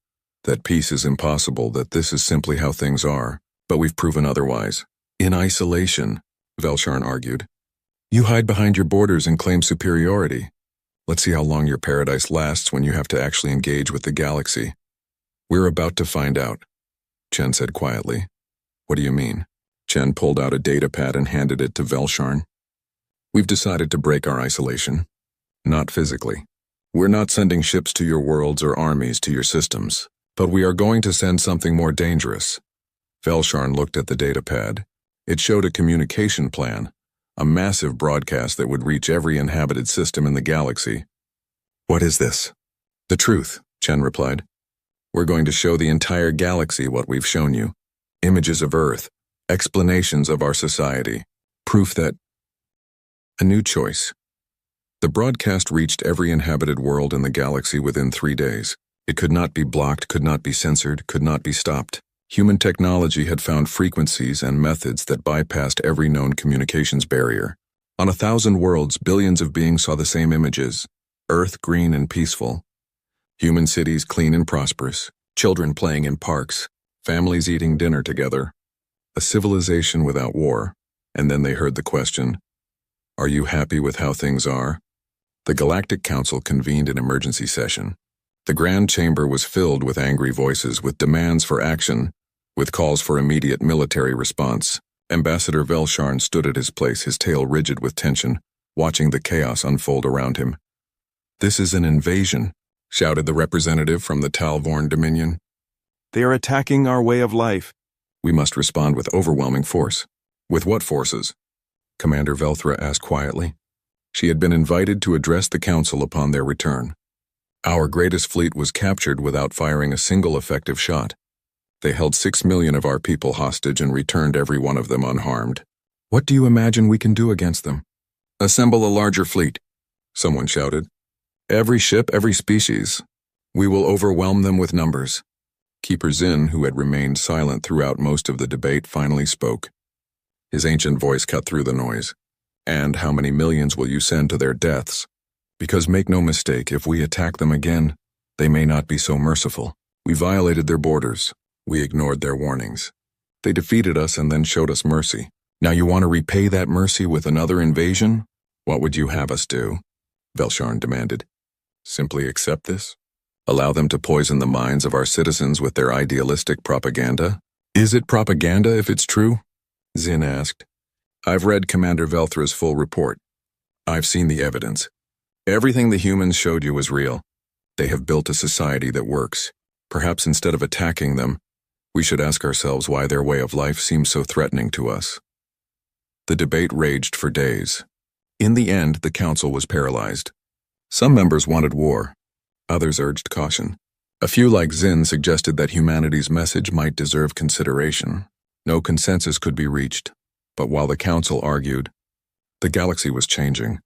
that peace is impossible, that this is simply how things are. But we've proven otherwise. In isolation, Velsharn argued. You hide behind your borders and claim superiority. Let's see how long your paradise lasts when you have to actually engage with the galaxy. We're about to find out, Chen said quietly. What do you mean? Chen pulled out a data pad and handed it to Velsharn. We've decided to break our isolation. Not physically. We're not sending ships to your worlds or armies to your systems, but we are going to send something more dangerous. Velsharn looked at the data pad. It showed a communication plan, a massive broadcast that would reach every inhabited system in the galaxy. What is this? The truth, Chen replied. We're going to show the entire galaxy what we've shown you. Images of Earth, explanations of our society, proof that... A new choice. The broadcast reached every inhabited world in the galaxy within 3 days. It could not be blocked, could not be censored, could not be stopped. Human technology had found frequencies and methods that bypassed every known communications barrier. On 1,000 worlds, billions of beings saw the same images. Earth green and peaceful. Human cities clean and prosperous. Children playing in parks. Families eating dinner together. A civilization without war. And then they heard the question, are you happy with how things are? The Galactic Council convened an emergency session. The Grand Chamber was filled with angry voices, with demands for action, with calls for immediate military response. Ambassador Velsharn stood at his place, his tail rigid with tension, watching the chaos unfold around him. This is an invasion, shouted the representative from the Talvorn Dominion. They are attacking our way of life. We must respond with overwhelming force. With what forces? Commander Velthra asked quietly. She had been invited to address the council upon their return. Our greatest fleet was captured without firing a single effective shot. They held 6 million of our people hostage and returned every one of them unharmed. What do you imagine we can do against them? Assemble a larger fleet, someone shouted. Every ship, every species. We will overwhelm them with numbers. Keeper Zin, who had remained silent throughout most of the debate, finally spoke. His ancient voice cut through the noise. And how many millions will you send to their deaths? Because make no mistake, if we attack them again, they may not be so merciful. We violated their borders. We ignored their warnings. They defeated us and then showed us mercy. Now you want to repay that mercy with another invasion? What would you have us do? Velsharn demanded. Simply accept this? Allow them to poison the minds of our citizens with their idealistic propaganda? Is it propaganda if it's true? Zin asked. I've read Commander Velthra's full report. I've seen the evidence. Everything the humans showed you is real. They have built a society that works. Perhaps instead of attacking them, we should ask ourselves why their way of life seems so threatening to us. The debate raged for days. In the end, the council was paralyzed. Some members wanted war. Others urged caution. A few like Zinn suggested that humanity's message might deserve consideration. No consensus could be reached. But while the council argued, the galaxy was changing.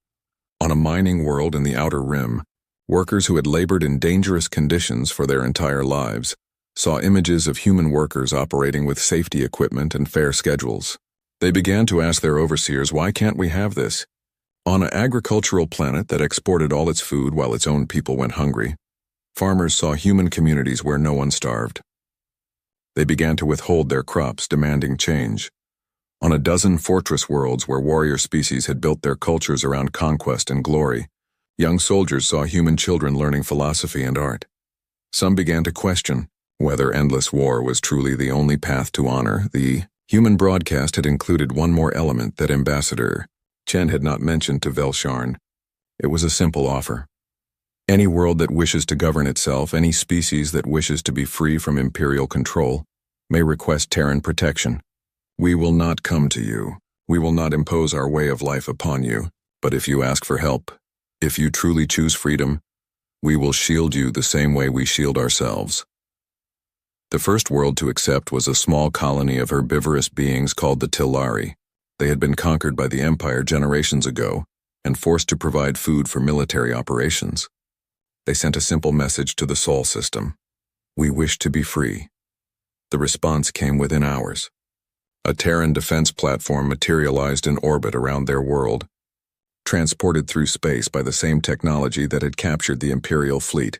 On a mining world in the Outer Rim, workers who had labored in dangerous conditions for their entire lives saw images of human workers operating with safety equipment and fair schedules. They began to ask their overseers, why can't we have this? On an agricultural planet that exported all its food while its own people went hungry, farmers saw human communities where no one starved. They began to withhold their crops, demanding change. On a dozen fortress worlds where warrior species had built their cultures around conquest and glory, young soldiers saw human children learning philosophy and art. Some began to question whether endless war was truly the only path to honor. The human broadcast had included one more element that Ambassador Chen had not mentioned to Velsharn. It was a simple offer. Any world that wishes to govern itself, any species that wishes to be free from imperial control, may request Terran protection. We will not come to you. We will not impose our way of life upon you. But if you ask for help, if you truly choose freedom, we will shield you the same way we shield ourselves. The first world to accept was a small colony of herbivorous beings called the Tillari. They had been conquered by the Empire generations ago and forced to provide food for military operations. They sent a simple message to the Sol system. We wish to be free. The response came within hours. A Terran defense platform materialized in orbit around their world, transported through space by the same technology that had captured the Imperial fleet.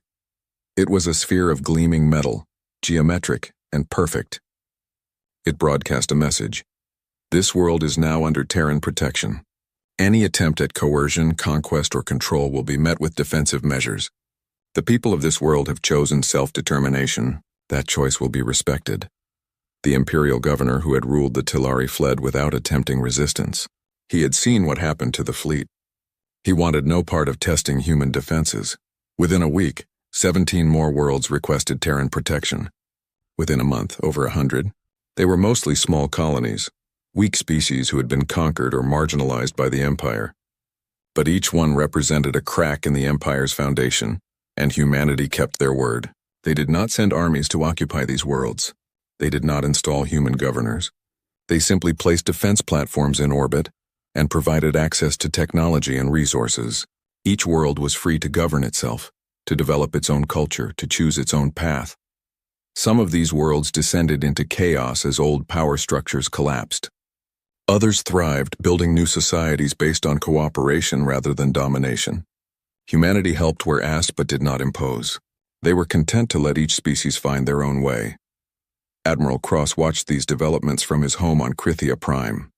It was a sphere of gleaming metal, geometric and perfect. It broadcast a message. This world is now under Terran protection. Any attempt at coercion, conquest, or control will be met with defensive measures. The people of this world have chosen self-determination. That choice will be respected. The Imperial governor who had ruled the Tillari fled without attempting resistance. He had seen what happened to the fleet. He wanted no part of testing human defenses. Within a week, 17 more worlds requested Terran protection. Within a month, over 100. They were mostly small colonies, weak species who had been conquered or marginalized by the Empire. But each one represented a crack in the Empire's foundation, and humanity kept their word. They did not send armies to occupy these worlds. They did not install human governors. They simply placed defense platforms in orbit and provided access to technology and resources. Each world was free to govern itself, to develop its own culture, to choose its own path. Some of these worlds descended into chaos as old power structures collapsed. Others thrived, building new societies based on cooperation rather than domination. Humanity helped where asked but did not impose. They were content to let each species find their own way. Admiral Cross watched these developments from his home on Krithia Prime.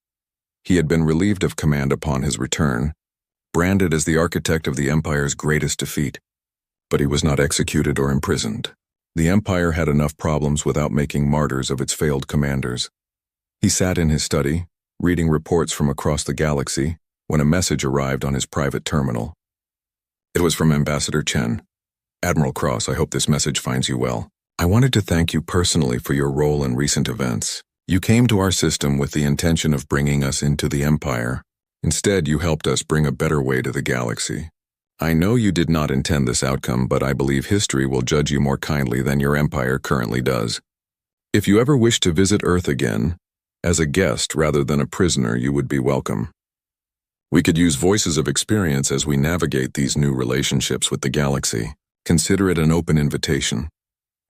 He had been relieved of command upon his return, branded as the architect of the Empire's greatest defeat. But he was not executed or imprisoned. The Empire had enough problems without making martyrs of its failed commanders. He sat in his study, reading reports from across the galaxy, when a message arrived on his private terminal. It was from Ambassador Chen. Admiral Cross, I hope this message finds you well. I wanted to thank you personally for your role in recent events. You came to our system with the intention of bringing us into the Empire. Instead, you helped us bring a better way to the galaxy. I know you did not intend this outcome, but I believe history will judge you more kindly than your Empire currently does. If you ever wish to visit Earth again, as a guest rather than a prisoner, you would be welcome. We could use voices of experience as we navigate these new relationships with the galaxy. Consider it an open invitation.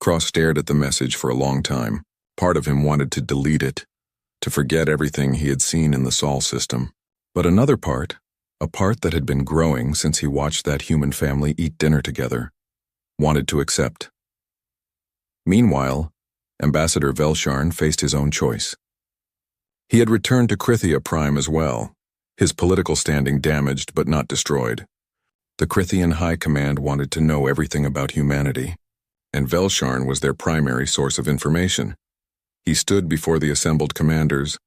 Cross stared at the message for a long time. Part of him wanted to delete it, to forget everything he had seen in the Sol system. But another part, a part that had been growing since he watched that human family eat dinner together, wanted to accept. Meanwhile, Ambassador Velsharn faced his own choice. He had returned to Krithia Prime as well, his political standing damaged but not destroyed. The Krithian High Command wanted to know everything about humanity, and Velsharn was their primary source of information. He stood before the assembled commanders,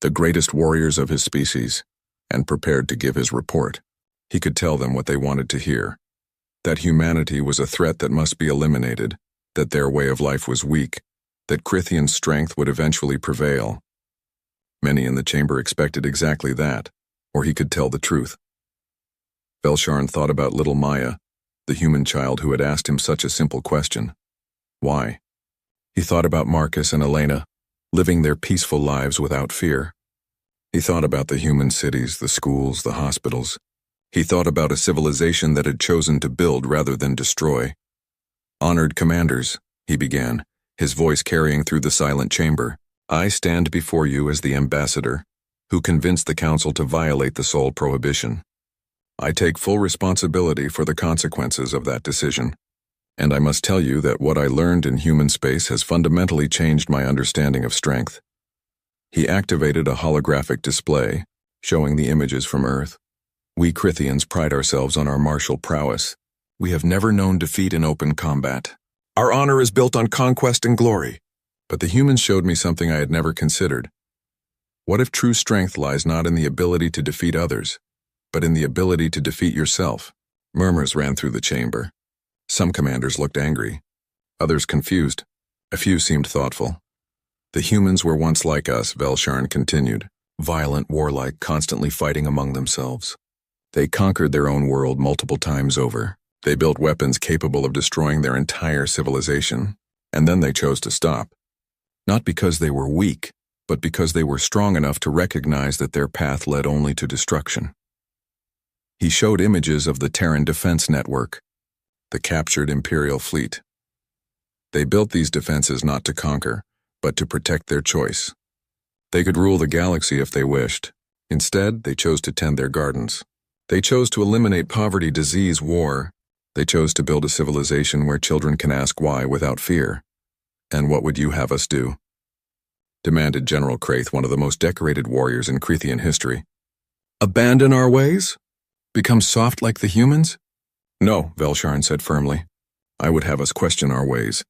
the greatest warriors of his species, and prepared to give his report. He could tell them what they wanted to hear, that humanity was a threat that must be eliminated, that their way of life was weak, that Krithian strength would eventually prevail. Many in the chamber expected exactly that, or he could tell the truth. Velsharn thought about little Maya, the human child who had asked him such a simple question. Why? He thought about Marcus and Elena, living their peaceful lives without fear. He thought about the human cities, the schools, the hospitals. He thought about a civilization that had chosen to build rather than destroy. Honored commanders, he began, his voice carrying through the silent chamber. I stand before you as the ambassador who convinced the council to violate the Sol prohibition. I take full responsibility for the consequences of that decision, and I must tell you that what I learned in human space has fundamentally changed my understanding of strength. He activated a holographic display, showing the images from Earth. We Crithians pride ourselves on our martial prowess. We have never known defeat in open combat. Our honor is built on conquest and glory. But the humans showed me something I had never considered. What if true strength lies not in the ability to defeat others, but in the ability to defeat yourself? Murmurs ran through the chamber. Some commanders looked angry, others confused. A few seemed thoughtful. The humans were once like us, Velsharn continued, violent, warlike, constantly fighting among themselves. They conquered their own world multiple times over. They built weapons capable of destroying their entire civilization, and then they chose to stop. Not because they were weak, but because they were strong enough to recognize that their path led only to destruction. He showed images of the Terran Defense Network, the captured Imperial fleet. They built these defenses not to conquer, but to protect their choice. They could rule the galaxy if they wished. Instead, they chose to tend their gardens. They chose to eliminate poverty, disease, war. They chose to build a civilization where children can ask why without fear. And what would you have us do? Demanded General Kraith, one of the most decorated warriors in Crithian history. Abandon our ways? Become soft like the humans? No, Velsharn said firmly. I would have us question our ways.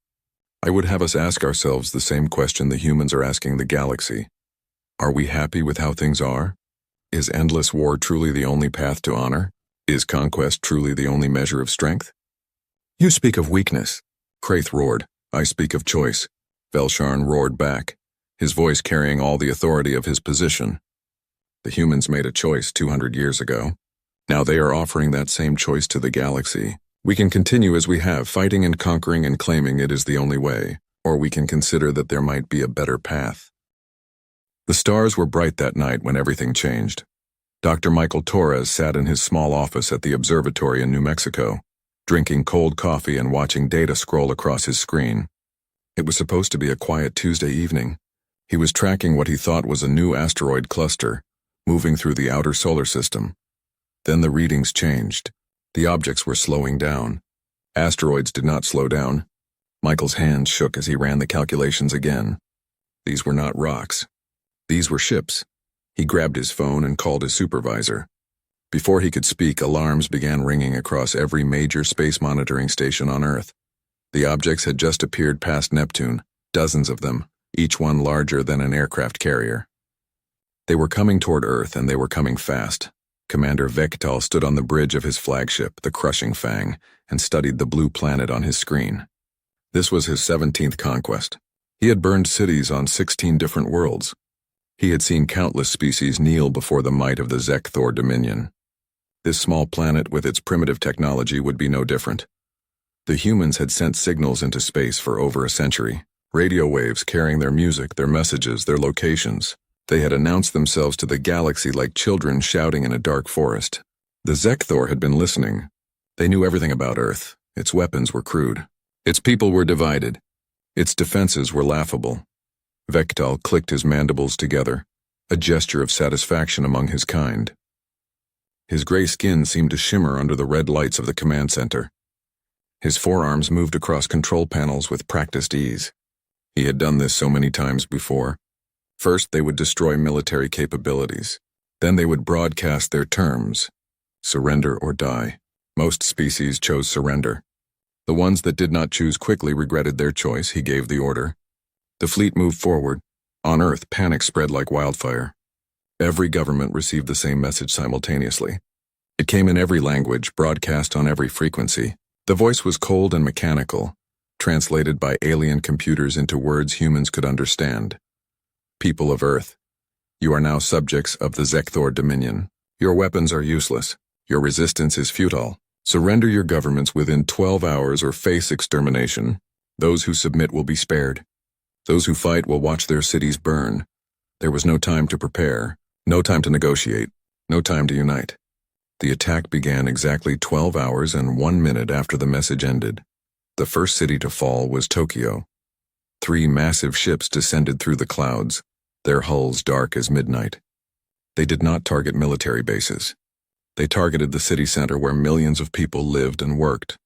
I would have us ask ourselves the same question the humans are asking the galaxy. Are we happy with how things are? Is endless war truly the only path to honor? Is conquest truly the only measure of strength? You speak of weakness, Kraith roared. I speak of choice. Velsharn roared back, his voice carrying all the authority of his position. The humans made a choice 200 years ago. Now they are offering that same choice to the galaxy. We can continue as we have, fighting and conquering and claiming it is the only way, or we can consider that there might be a better path. The stars were bright that night when everything changed. Dr. Michael Torres sat in his small office at the observatory in New Mexico, drinking cold coffee and watching data scroll across his screen. It was supposed to be a quiet Tuesday evening. He was tracking what he thought was a new asteroid cluster, moving through the outer solar system. Then the readings changed. The objects were slowing down. Asteroids did not slow down. Michael's hands shook as he ran the calculations again. These were not rocks. These were ships. He grabbed his phone and called his supervisor. Before he could speak, alarms began ringing across every major space monitoring station on Earth. The objects had just appeared past Neptune, dozens of them, each one larger than an aircraft carrier. They were coming toward Earth, and they were coming fast. Commander Vektal stood on the bridge of his flagship, the Crushing Fang, and studied the blue planet on his screen. This was his 17th conquest. He had burned cities on 16 different worlds. He had seen countless species kneel before the might of the Zekthor Dominion. This small planet with its primitive technology would be no different. The humans had sent signals into space for over a century, radio waves carrying their music, their messages, their locations. They had announced themselves to the galaxy like children shouting in a dark forest. The Zekthor had been listening. They knew everything about Earth. Its weapons were crude. Its people were divided. Its defenses were laughable. Vektal clicked his mandibles together, a gesture of satisfaction among his kind. His gray skin seemed to shimmer under the red lights of the command center. His forearms moved across control panels with practiced ease. He had done this so many times before. First, they would destroy military capabilities. Then they would broadcast their terms: surrender or die. Most species chose surrender. The ones that did not choose quickly regretted their choice. He gave the order. The fleet moved forward. On Earth, panic spread like wildfire. Every government received the same message simultaneously. It came in every language, broadcast on every frequency. The voice was cold and mechanical, translated by alien computers into words humans could understand. People of Earth, you are now subjects of the Zekthor Dominion. Your weapons are useless. Your resistance is futile. Surrender your governments within 12 hours or face extermination. Those who submit will be spared. Those who fight will watch their cities burn. There was no time to prepare, no time to negotiate, no time to unite. The attack began exactly 12 hours and 1 minute after the message ended. The first city to fall was Tokyo. 3 massive ships descended through the clouds, their hulls dark as midnight. They did not target military bases. They targeted the city center where millions of people lived and worked.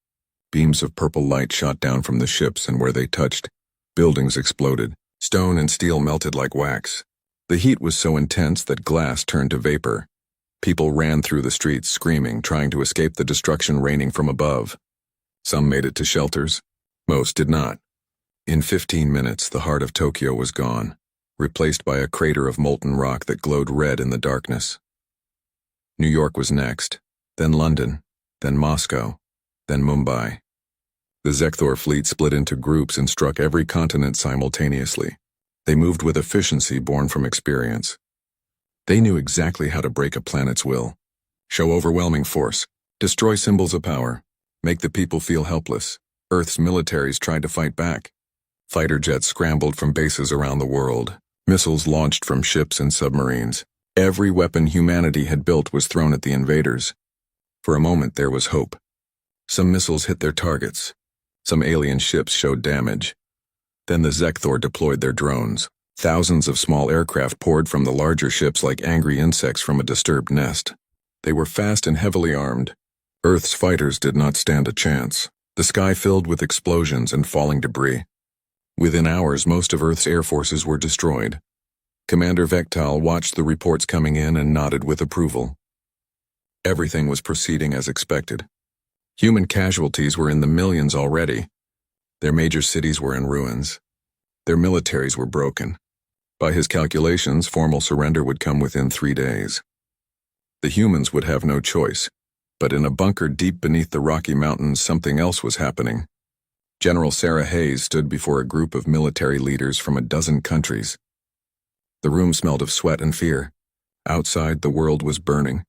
Beams of purple light shot down from the ships, and where they touched, buildings exploded. Stone and steel melted like wax. The heat was so intense that glass turned to vapor. People ran through the streets screaming, trying to escape the destruction raining from above. Some made it to shelters. Most did not. In 15 minutes, the heart of Tokyo was gone, replaced by a crater of molten rock that glowed red in the darkness. New York was next, then London, then Moscow, then Mumbai. The Zekthor fleet split into groups and struck every continent simultaneously. They moved with efficiency born from experience. They knew exactly how to break a planet's will, show overwhelming force, destroy symbols of power, make the people feel helpless. Earth's militaries tried to fight back. Fighter jets scrambled from bases around the world. Missiles launched from ships and submarines. Every weapon humanity had built was thrown at the invaders. For a moment there was hope. Some missiles hit their targets. Some alien ships showed damage. Then the Zekthor deployed their drones. Thousands of small aircraft poured from the larger ships like angry insects from a disturbed nest. They were fast and heavily armed. Earth's fighters did not stand a chance. The sky filled with explosions and falling debris. Within hours, most of Earth's air forces were destroyed. Commander Vektal watched the reports coming in and nodded with approval. Everything was proceeding as expected. Human casualties were in the millions already. Their major cities were in ruins. Their militaries were broken. By his calculations, formal surrender would come within 3 days. The humans would have no choice, but in a bunker deep beneath the Rocky Mountains, something else was happening. General Sarah Hayes stood before a group of military leaders from a dozen countries. The room smelled of sweat and fear. Outside, the world was burning.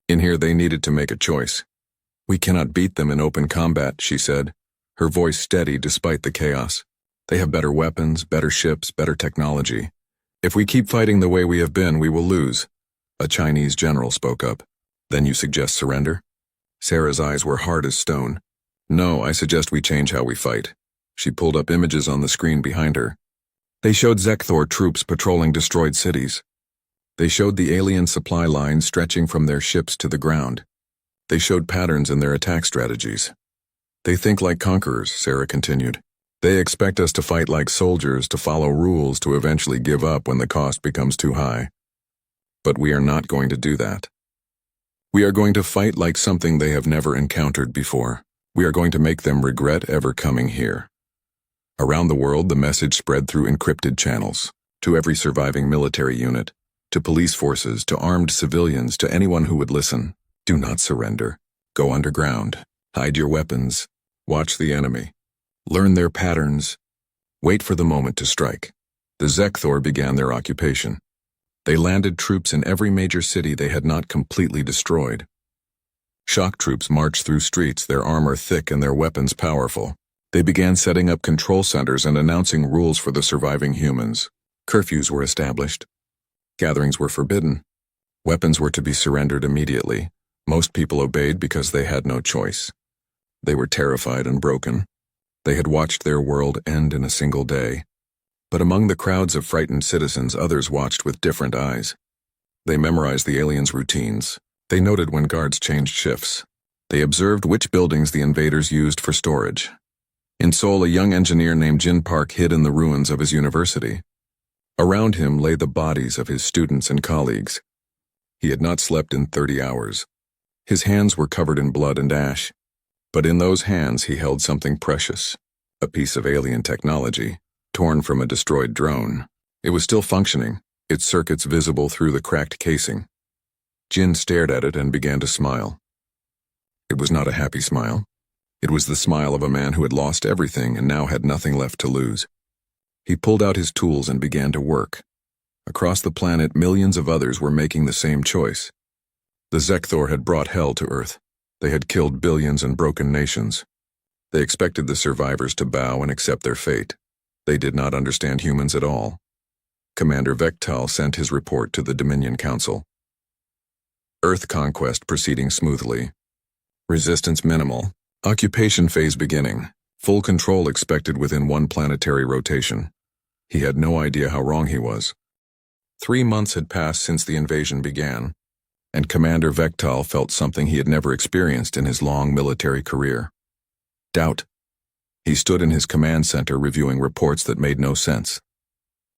In here, they needed to make a choice. "We cannot beat them in open combat," she said, her voice steady despite the chaos. "They have better weapons, better ships, better technology. If we keep fighting the way we have been, we will lose." A Chinese general spoke up. "Then you suggest surrender?" Sarah's eyes were hard as stone. "No, I suggest we change how we fight." She pulled up images on the screen behind her. They showed Zekthor troops patrolling destroyed cities. They showed the alien supply lines stretching from their ships to the ground. They showed patterns in their attack strategies. "They think like conquerors," Sarah continued. "They expect us to fight like soldiers, to follow rules, to eventually give up when the cost becomes too high. But we are not going to do that. We are going to fight like something they have never encountered before. We are going to make them regret ever coming here." Around the world, the message spread through encrypted channels, to every surviving military unit, to police forces, to armed civilians, to anyone who would listen. Do not surrender. Go underground. Hide your weapons. Watch the enemy. Learn their patterns. Wait for the moment to strike. The Zekthor began their occupation. They landed troops in every major city they had not completely destroyed. Shock troops marched through streets, their armor thick and their weapons powerful. They began setting up control centers and announcing rules for the surviving humans. Curfews were established. Gatherings were forbidden. Weapons were to be surrendered immediately. Most people obeyed because they had no choice. They were terrified and broken. They had watched their world end in a single day. But among the crowds of frightened citizens, others watched with different eyes. They memorized the aliens' routines. They noted when guards changed shifts. They observed which buildings the invaders used for storage. In Seoul, a young engineer named Jin Park hid in the ruins of his university. Around him lay the bodies of his students and colleagues. He had not slept in 30 hours. His hands were covered in blood and ash. But in those hands he held something precious, a piece of alien technology, torn from a destroyed drone. It was still functioning, its circuits visible through the cracked casing. Jin stared at it and began to smile. It was not a happy smile. It was the smile of a man who had lost everything and now had nothing left to lose. He pulled out his tools and began to work. Across the planet, millions of others were making the same choice. The Zekthor had brought hell to Earth. They had killed billions and broken nations. They expected the survivors to bow and accept their fate. They did not understand humans at all. Commander Vectal sent his report to the Dominion Council. Earth conquest proceeding smoothly. Resistance minimal. Occupation phase beginning. Full control expected within one planetary rotation. He had no idea how wrong he was. 3 months had passed since the invasion began, and Commander Vectal felt something he had never experienced in his long military career. Doubt. He stood in his command center reviewing reports that made no sense.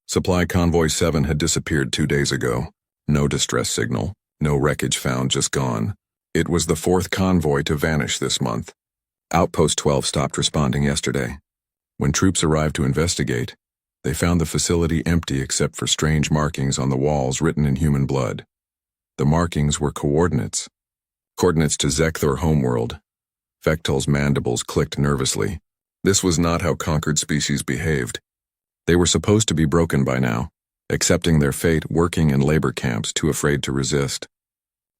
Supply Convoy 7 had disappeared 2 days ago. No distress signal, no wreckage found, just gone. It was the 4th convoy to vanish this month. Outpost 12 stopped responding yesterday. When troops arrived to investigate, they found the facility empty except for strange markings on the walls written in human blood. The markings were coordinates. Coordinates to Zekthor homeworld. Vectal's mandibles clicked nervously. This was not how conquered species behaved. They were supposed to be broken by now, accepting their fate, working in labor camps, too afraid to resist.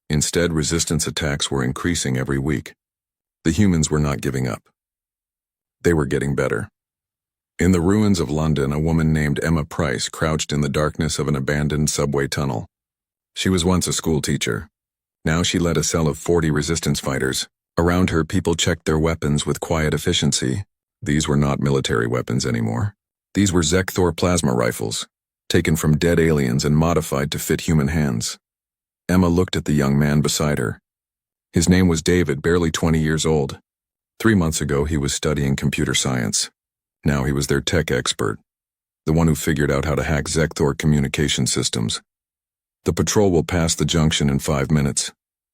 Instead, resistance attacks were increasing every week. The humans were not giving up. They were getting better. In the ruins of London, a woman named Emma Price crouched in the darkness of an abandoned subway tunnel. She was once a school teacher. Now she led a cell of 40 resistance fighters. Around her, people checked their weapons with quiet efficiency. These were not military weapons anymore. These were Zekthor plasma rifles, taken from dead aliens and modified to fit human hands. Emma looked at the young man beside her. His name was David, barely 20 years old. 3 months ago, he was studying computer science. Now he was their tech expert, the one who figured out how to hack Zekthor communication systems. "The patrol will pass the junction in 5 minutes,"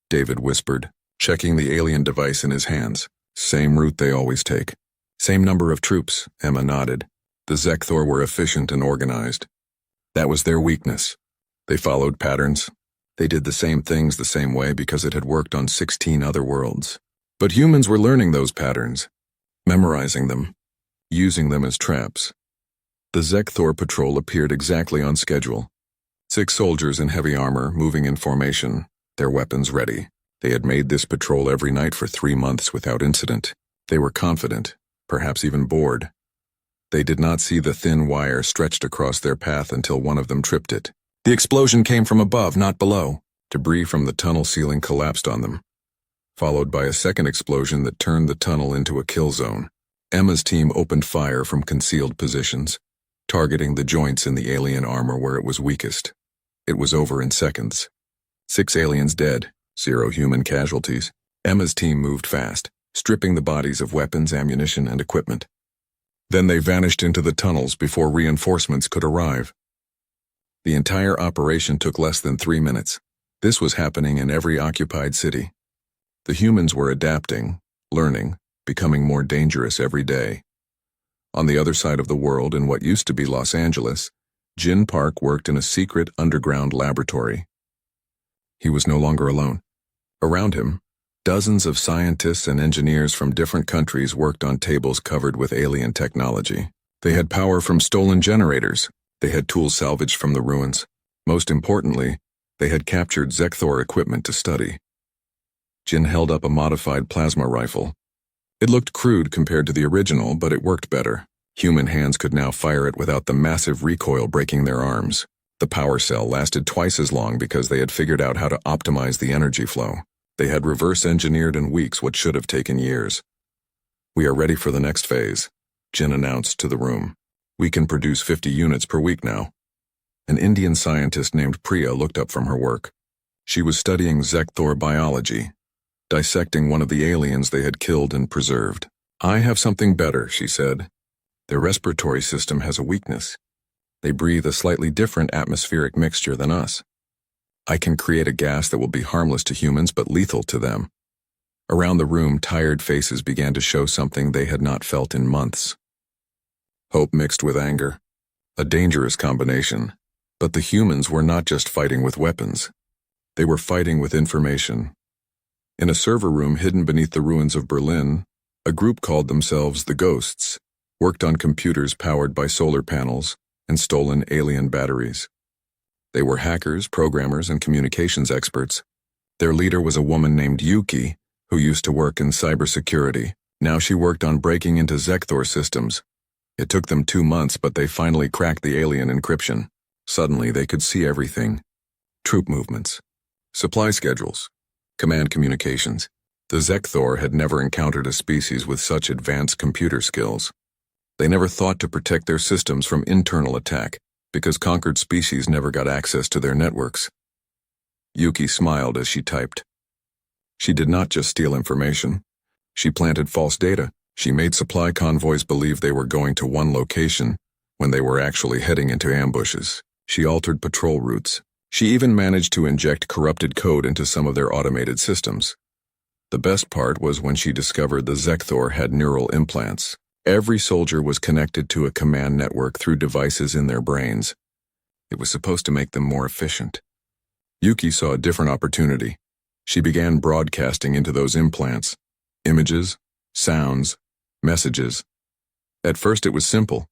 David whispered, checking the alien device in his hands. "Same route they always take. Same number of troops," Emma nodded. The Zekthor were efficient and organized. That was their weakness. They followed patterns. They did the same things the same way because it had worked on 16 other worlds. But humans were learning those patterns, memorizing them, using them as traps. The Zekthor patrol appeared exactly on schedule. 6 soldiers in heavy armor moving in formation, their weapons ready. They had made this patrol every night for 3 months without incident. They were confident, perhaps even bored. They did not see the thin wire stretched across their path until one of them tripped it. The explosion came from above, not below. Debris from the tunnel ceiling collapsed on them, followed by a second explosion that turned the tunnel into a kill zone. Emma's team opened fire from concealed positions, targeting the joints in the alien armor where it was weakest. It was over in seconds. 6 aliens dead, 0 human casualties. Emma's team moved fast, stripping the bodies of weapons, ammunition, and equipment. Then they vanished into the tunnels before reinforcements could arrive. The entire operation took less than 3 minutes. This was happening in every occupied city. The humans were adapting, learning, becoming more dangerous every day. On the other side of the world, in what used to be Los Angeles, Jin Park worked in a secret underground laboratory. He was no longer alone. Around him, dozens of scientists and engineers from different countries worked on tables covered with alien technology. They had power from stolen generators. They had tools salvaged from the ruins. Most importantly, they had captured Zekthor equipment to study. Jin held up a modified plasma rifle. It looked crude compared to the original, but it worked better. Human hands could now fire it without the massive recoil breaking their arms. The power cell lasted twice as long because they had figured out how to optimize the energy flow. They had reverse-engineered in weeks what should have taken years. "We are ready for the next phase," Jin announced to the room. "We can produce 50 units per week now." An Indian scientist named Priya looked up from her work. She was studying Zekthor biology, dissecting one of the aliens they had killed and preserved. "I have something better," she said. "Their respiratory system has a weakness. They breathe a slightly different atmospheric mixture than us. I can create a gas that will be harmless to humans but lethal to them." Around the room, tired faces began to show something they had not felt in months. Hope mixed with anger. A dangerous combination. But the humans were not just fighting with weapons. They were fighting with information. In a server room hidden beneath the ruins of Berlin, a group called themselves the Ghosts worked on computers powered by solar panels and stolen alien batteries. They were hackers, programmers, and communications experts. Their leader was a woman named Yuki, who used to work in cybersecurity. Now she worked on breaking into Zekthor systems. It took them 2 months, but they finally cracked the alien encryption. Suddenly, they could see everything. Troop movements, supply schedules, command communications. The Zekthor had never encountered a species with such advanced computer skills. They never thought to protect their systems from internal attack, because conquered species never got access to their networks. Yuki smiled as she typed. She did not just steal information. She planted false data. She made supply convoys believe they were going to one location when they were actually heading into ambushes. She altered patrol routes. She even managed to inject corrupted code into some of their automated systems. The best part was when she discovered the Zekthor had neural implants. Every soldier was connected to a command network through devices in their brains. It was supposed to make them more efficient. Yuki saw a different opportunity. She began broadcasting into those implants. Images, sounds, messages. At first it was simple,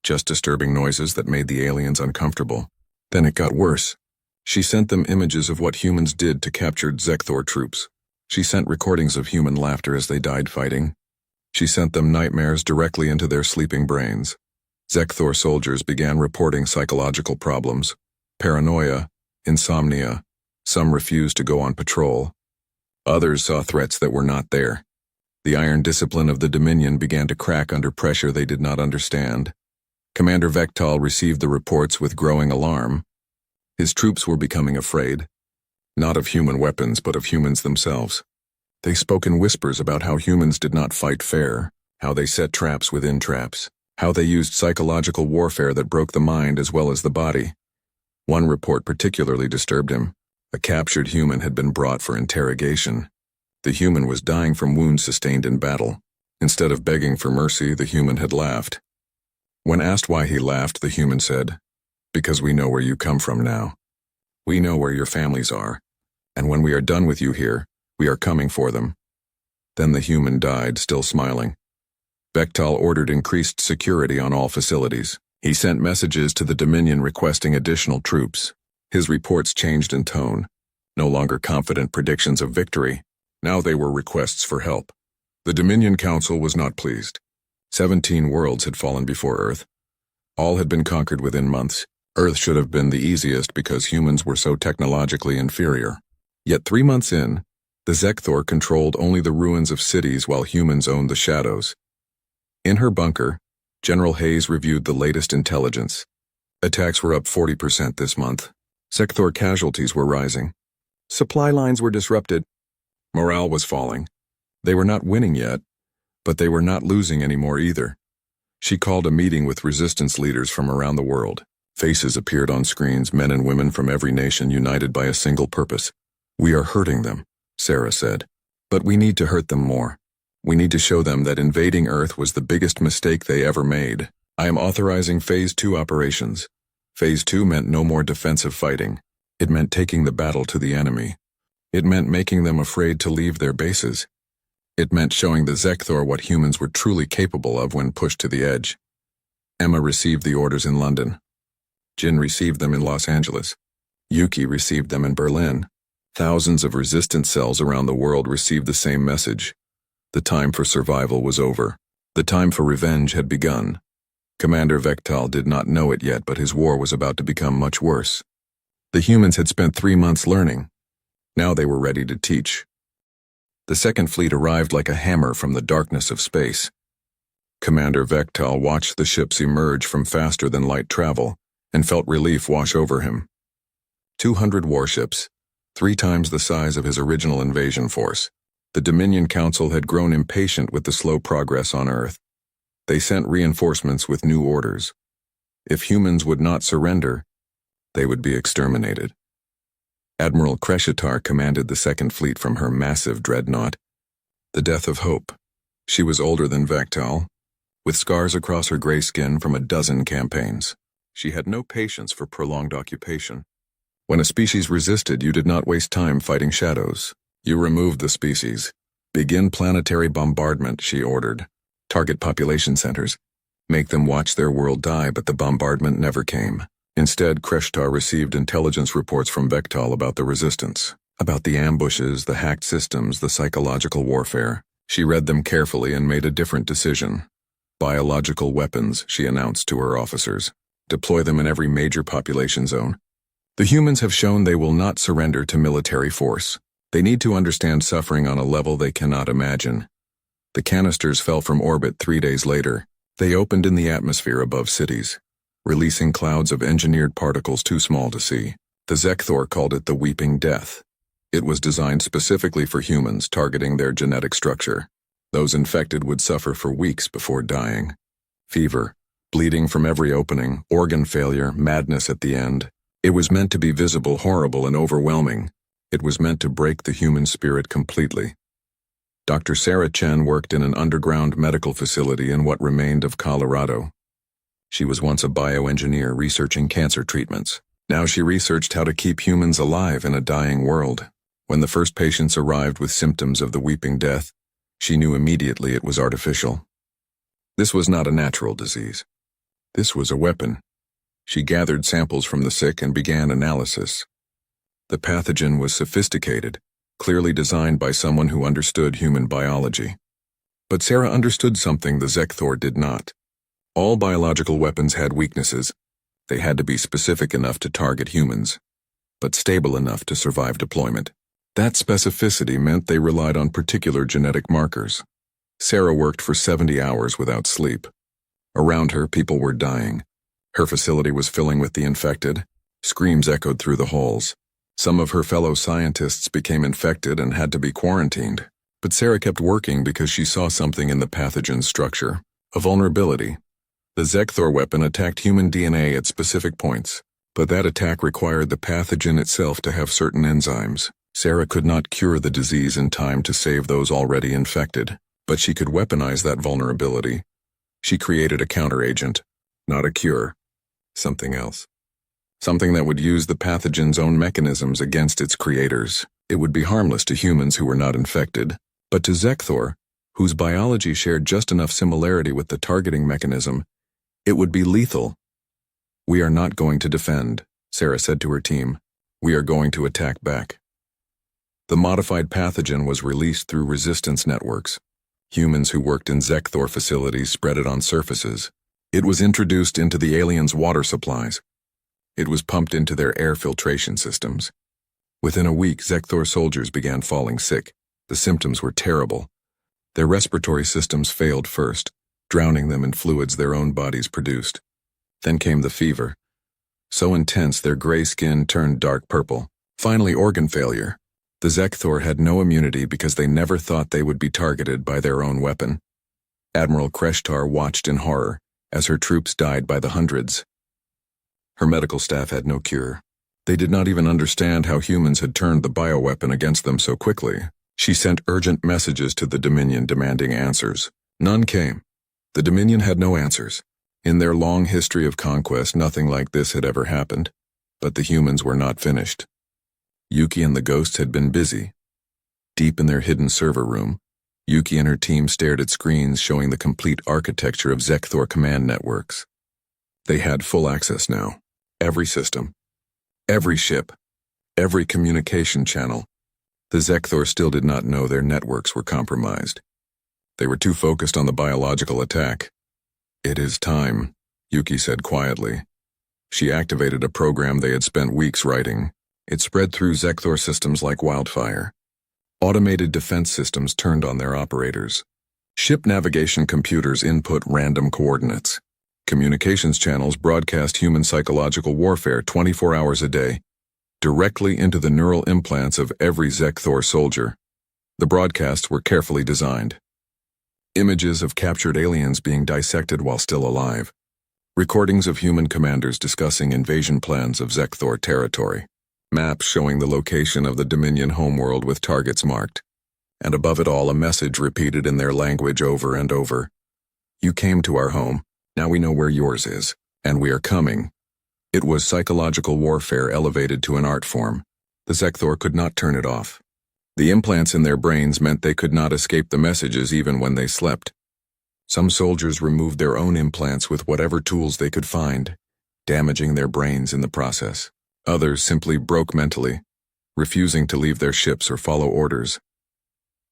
just disturbing noises that made the aliens uncomfortable. Then it got worse. She sent them images of what humans did to captured Zekthor troops. She sent recordings of human laughter as they died fighting. She sent them nightmares directly into their sleeping brains. Zekthor soldiers began reporting psychological problems, paranoia, insomnia. Some refused to go on patrol. Others saw threats that were not there. The iron discipline of the Dominion began to crack under pressure they did not understand. Commander Vektal received the reports with growing alarm. His troops were becoming afraid, not of human weapons but of humans themselves. They spoke in whispers about how humans did not fight fair, how they set traps within traps, how they used psychological warfare that broke the mind as well as the body. One report particularly disturbed him. A captured human had been brought for interrogation. The human was dying from wounds sustained in battle. Instead of begging for mercy, the human had laughed. When asked why he laughed, the human said, "Because we know where you come from now. We know where your families are, and when we are done with you here, we are coming for them." Then the human died, still smiling. Vektal ordered increased security on all facilities. He sent messages to the Dominion requesting additional troops. His reports changed in tone. No longer confident predictions of victory. Now they were requests for help. The Dominion Council was not pleased. 17 worlds had fallen before Earth. All had been conquered within months. Earth should have been the easiest because humans were so technologically inferior. Yet 3 months in, the Zekthor controlled only the ruins of cities while humans owned the shadows. In her bunker, General Hayes reviewed the latest intelligence. Attacks were up 40% this month. Zekthor casualties were rising. Supply lines were disrupted. Morale was falling. They were not winning yet, but they were not losing anymore either. She called a meeting with resistance leaders from around the world. Faces appeared on screens, men and women from every nation united by a single purpose. "We are hurting them," Sarah said. "But we need to hurt them more. We need to show them that invading Earth was the biggest mistake they ever made. I am authorizing Phase 2 operations." Phase 2 meant no more defensive fighting. It meant taking the battle to the enemy. It meant making them afraid to leave their bases. It meant showing the Zekthor what humans were truly capable of when pushed to the edge. Emma received the orders in London. Jin received them in Los Angeles. Yuki received them in Berlin. Thousands of resistance cells around the world received the same message. The time for survival was over. The time for revenge had begun. Commander Vektal did not know it yet, but his war was about to become much worse. The humans had spent 3 months learning. Now they were ready to teach. The second fleet arrived like a hammer from the darkness of space. Commander Vektal watched the ships emerge from faster-than-light travel and felt relief wash over him. 200 warships, 3 times the size of his original invasion force. The Dominion Council had grown impatient with the slow progress on Earth. They sent reinforcements with new orders. If humans would not surrender, they would be exterminated. Admiral Kreshitar commanded the second fleet from her massive dreadnought. The death of hope. She was older than Vektal, with scars across her gray skin from a dozen campaigns. She had no patience for prolonged occupation. When a species resisted, you did not waste time fighting shadows. You removed the species. Begin planetary bombardment, she ordered. Target population centers. Make them watch their world die, but the bombardment never came. Instead, Kreshitar received intelligence reports from Vektal about the resistance. About the ambushes, the hacked systems, the psychological warfare. She read them carefully and made a different decision. Biological weapons, she announced to her officers. Deploy them in every major population zone. The humans have shown they will not surrender to military force. They need to understand suffering on a level they cannot imagine. The canisters fell from orbit 3 days later. They opened in the atmosphere above cities, releasing clouds of engineered particles too small to see. The Zekthor called it the Weeping Death. It was designed specifically for humans, targeting their genetic structure. Those infected would suffer for weeks before dying. Fever, bleeding from every opening, organ failure, madness at the end. It was meant to be visible, horrible, and overwhelming. It was meant to break the human spirit completely. Dr. Sarah Chen worked in an underground medical facility in what remained of Colorado. She was once a bioengineer researching cancer treatments. Now she researched how to keep humans alive in a dying world. When the first patients arrived with symptoms of the Weeping Death, she knew immediately it was artificial. This was not a natural disease. This was a weapon. She gathered samples from the sick and began analysis. The pathogen was sophisticated, clearly designed by someone who understood human biology. But Sarah understood something the Zekthor did not. All biological weapons had weaknesses. They had to be specific enough to target humans, but stable enough to survive deployment. That specificity meant they relied on particular genetic markers. Sarah worked for 70 hours without sleep. Around her, people were dying. Her facility was filling with the infected. Screams echoed through the halls. Some of her fellow scientists became infected and had to be quarantined. But Sarah kept working because she saw something in the pathogen's structure, a vulnerability. The Zekthor weapon attacked human DNA at specific points, but that attack required the pathogen itself to have certain enzymes. Sarah could not cure the disease in time to save those already infected, but she could weaponize that vulnerability. She created a counteragent, not a cure, something else. Something that would use the pathogen's own mechanisms against its creators. It would be harmless to humans who were not infected, but to Zekthor, whose biology shared just enough similarity with the targeting mechanism, it would be lethal. "We are not going to defend," Sarah said to her team. "We are going to attack back." The modified pathogen was released through resistance networks. Humans who worked in Zekthor facilities spread it on surfaces. It was introduced into the aliens' water supplies. It was pumped into their air filtration systems. Within a week, Zekthor soldiers began falling sick. The symptoms were terrible. Their respiratory systems failed first, drowning them in fluids their own bodies produced. Then came the fever. So intense their gray skin turned dark purple. Finally, organ failure. The Zekthor had no immunity because they never thought they would be targeted by their own weapon. Admiral Kreshtar watched in horror as her troops died by the hundreds. Her medical staff had no cure. They did not even understand how humans had turned the bioweapon against them so quickly. She sent urgent messages to the Dominion demanding answers. None came. The Dominion had no answers. In their long history of conquest, nothing like this had ever happened. But the humans were not finished. Yuki and the ghosts had been busy. Deep in their hidden server room, Yuki and her team stared at screens showing the complete architecture of Zekthor command networks. They had full access now. Every system, every ship, every communication channel. The Zekthor still did not know their networks were compromised. They were too focused on the biological attack. "It is time," Yuki said quietly. She activated a program they had spent weeks writing. It spread through Zekthor systems like wildfire. Automated defense systems turned on their operators. Ship navigation computers input random coordinates. Communications channels broadcast human psychological warfare 24 hours a day, directly into the neural implants of every Zekthor soldier. The broadcasts were carefully designed. Images of captured aliens being dissected while still alive. Recordings of human commanders discussing invasion plans of Zekthor territory. Maps showing the location of the Dominion homeworld with targets marked. And above it all, a message repeated in their language over and over. "You came to our home. Now we know where yours is. And we are coming." It was psychological warfare elevated to an art form. The Zekthor could not turn it off. The implants in their brains meant they could not escape the messages even when they slept. Some soldiers removed their own implants with whatever tools they could find, damaging their brains in the process. Others simply broke mentally, refusing to leave their ships or follow orders.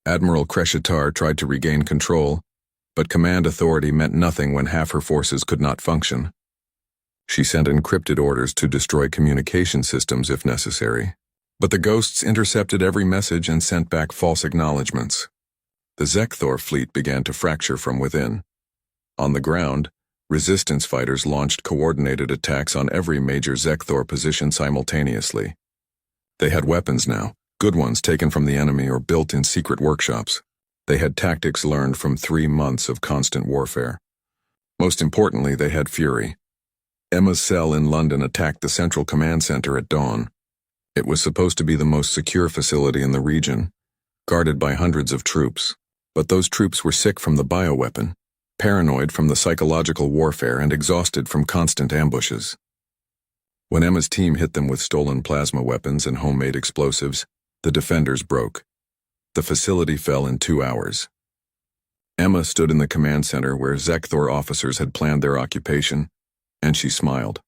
Admiral Kreshitar tried to regain control, but command authority meant nothing when half her forces could not function. She sent encrypted orders to destroy communication systems if necessary, but the ghosts intercepted every message and sent back false acknowledgments. The Zekthor fleet began to fracture from within. On the ground, resistance fighters launched coordinated attacks on every major Zekthor position simultaneously. They had weapons now, good ones taken from the enemy or built in secret workshops. They had tactics learned from 3 months of constant warfare. Most importantly, they had fury. Emma's cell in London attacked the central command center at dawn. It was supposed to be the most secure facility in the region, guarded by hundreds of troops. But those troops were sick from the bioweapon, paranoid from the psychological warfare, and exhausted from constant ambushes. When Emma's team hit them with stolen plasma weapons and homemade explosives, the defenders broke. The facility fell in 2 hours. Emma stood in the command center where Zekthor officers had planned their occupation, and she smiled.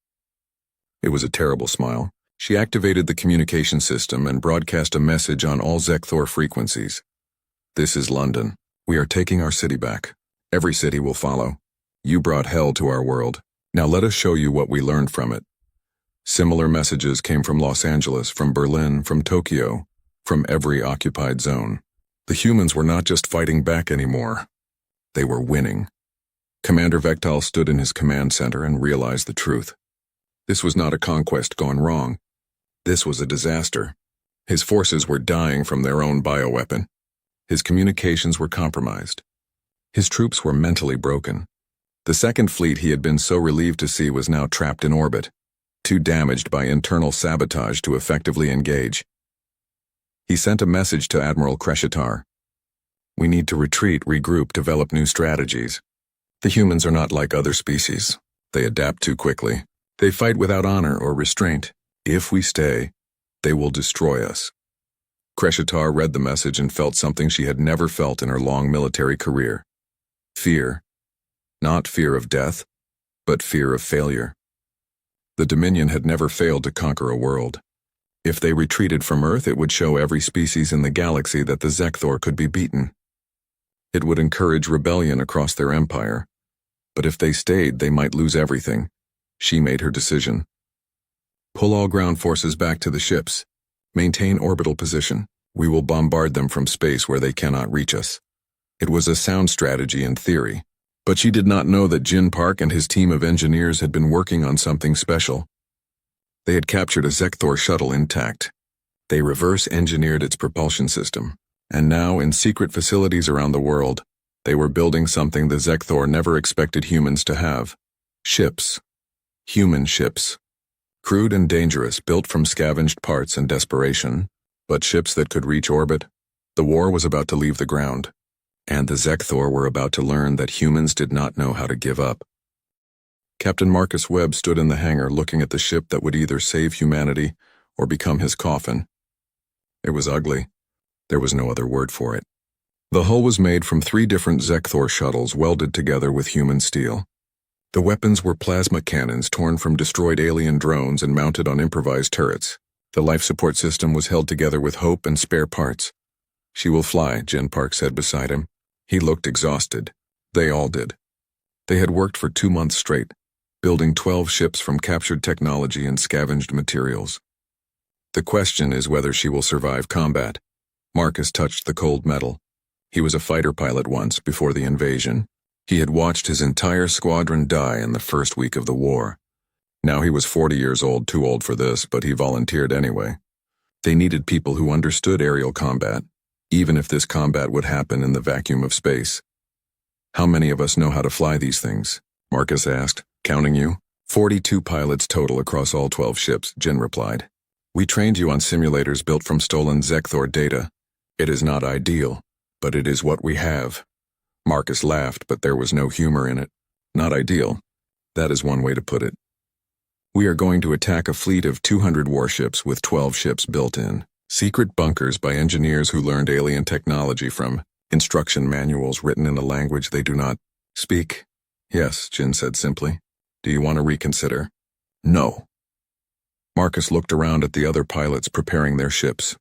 It was a terrible smile. She activated the communication system and broadcast a message on all Zekthor frequencies. "This is London. We are taking our city back. Every city will follow. You brought hell to our world. Now let us show you what we learned from it." Similar messages came from Los Angeles, from Berlin, from Tokyo, from every occupied zone. The humans were not just fighting back anymore. They were winning. Commander Vektal stood in his command center and realized the truth. This was not a conquest gone wrong. This was a disaster. His forces were dying from their own bioweapon. His communications were compromised. His troops were mentally broken. The second fleet he had been so relieved to see was now trapped in orbit, too damaged by internal sabotage to effectively engage. He sent a message to Admiral Kreshitar. "We need to retreat, regroup, develop new strategies. The humans are not like other species. They adapt too quickly. They fight without honor or restraint. If we stay, they will destroy us." Kreshitar read the message and felt something she had never felt in her long military career. Fear. Not fear of death, but fear of failure. The Dominion had never failed to conquer a world. If they retreated from Earth, it would show every species in the galaxy that the Zekthor could be beaten. It would encourage rebellion across their empire. But if they stayed, they might lose everything. She made her decision. "Pull all ground forces back to the ships. Maintain orbital position. We will bombard them from space where they cannot reach us." It was a sound strategy in theory, but she did not know that Jin Park and his team of engineers had been working on something special. They had captured a Zekthor shuttle intact. They reverse-engineered its propulsion system, and now, in secret facilities around the world, they were building something the Zekthor never expected humans to have. Ships. Human ships. Crude and dangerous, built from scavenged parts and desperation, but ships that could reach orbit. The war was about to leave the ground, and the Zekthor were about to learn that humans did not know how to give up. Captain Marcus Webb stood in the hangar looking at the ship that would either save humanity or become his coffin. It was ugly. There was no other word for it. The hull was made from 3 different Zekthor shuttles welded together with human steel. The weapons were plasma cannons torn from destroyed alien drones and mounted on improvised turrets. The life support system was held together with hope and spare parts. "She will fly," Jin Park said beside him. He looked exhausted. They all did. They had worked for 2 months straight, building 12 ships from captured technology and scavenged materials. "The question is whether she will survive combat." Marcus touched the cold metal. He was a fighter pilot once, before the invasion. He had watched his entire squadron die in the first week of the war. Now he was 40 years old, too old for this, but he volunteered anyway. They needed people who understood aerial combat, even if this combat would happen in the vacuum of space. "How many of us know how to fly these things?" Marcus asked, "Counting you?" 42 pilots total across all 12 ships, Jin replied. "We trained you on simulators built from stolen Zekthor data. It is not ideal, but it is what we have." Marcus laughed, but there was no humor in it. "Not ideal. That is one way to put it. We are going to attack a fleet of 200 warships with 12 ships built in. Secret bunkers by engineers who learned alien technology from instruction manuals written in a language they do not speak." "Yes," Jin said simply. "Do you want to reconsider?" "No." Marcus looked around at the other pilots preparing their ships.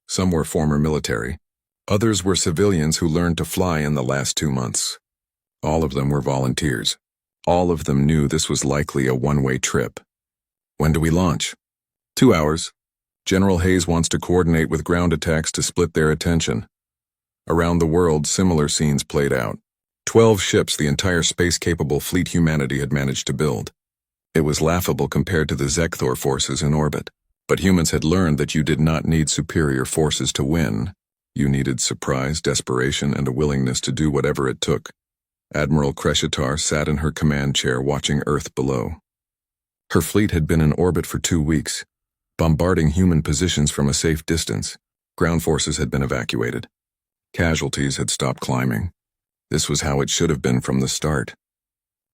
Some were former military. Others were civilians who learned to fly in the last 2 months. All of them were volunteers. All of them knew this was likely a one-way trip. When do we launch? 2 hours. General Hayes wants to coordinate with ground attacks to split their attention. Around the world, similar scenes played out. 12 ships, the entire space-capable fleet humanity had managed to build. It was laughable compared to the Zekthor forces in orbit. But humans had learned that you did not need superior forces to win. You needed surprise, desperation, and a willingness to do whatever it took. Admiral Kreshitar sat in her command chair watching Earth below. Her fleet had been in orbit for 2 weeks, bombarding human positions from a safe distance. Ground forces had been evacuated. Casualties had stopped climbing. This was how it should have been from the start.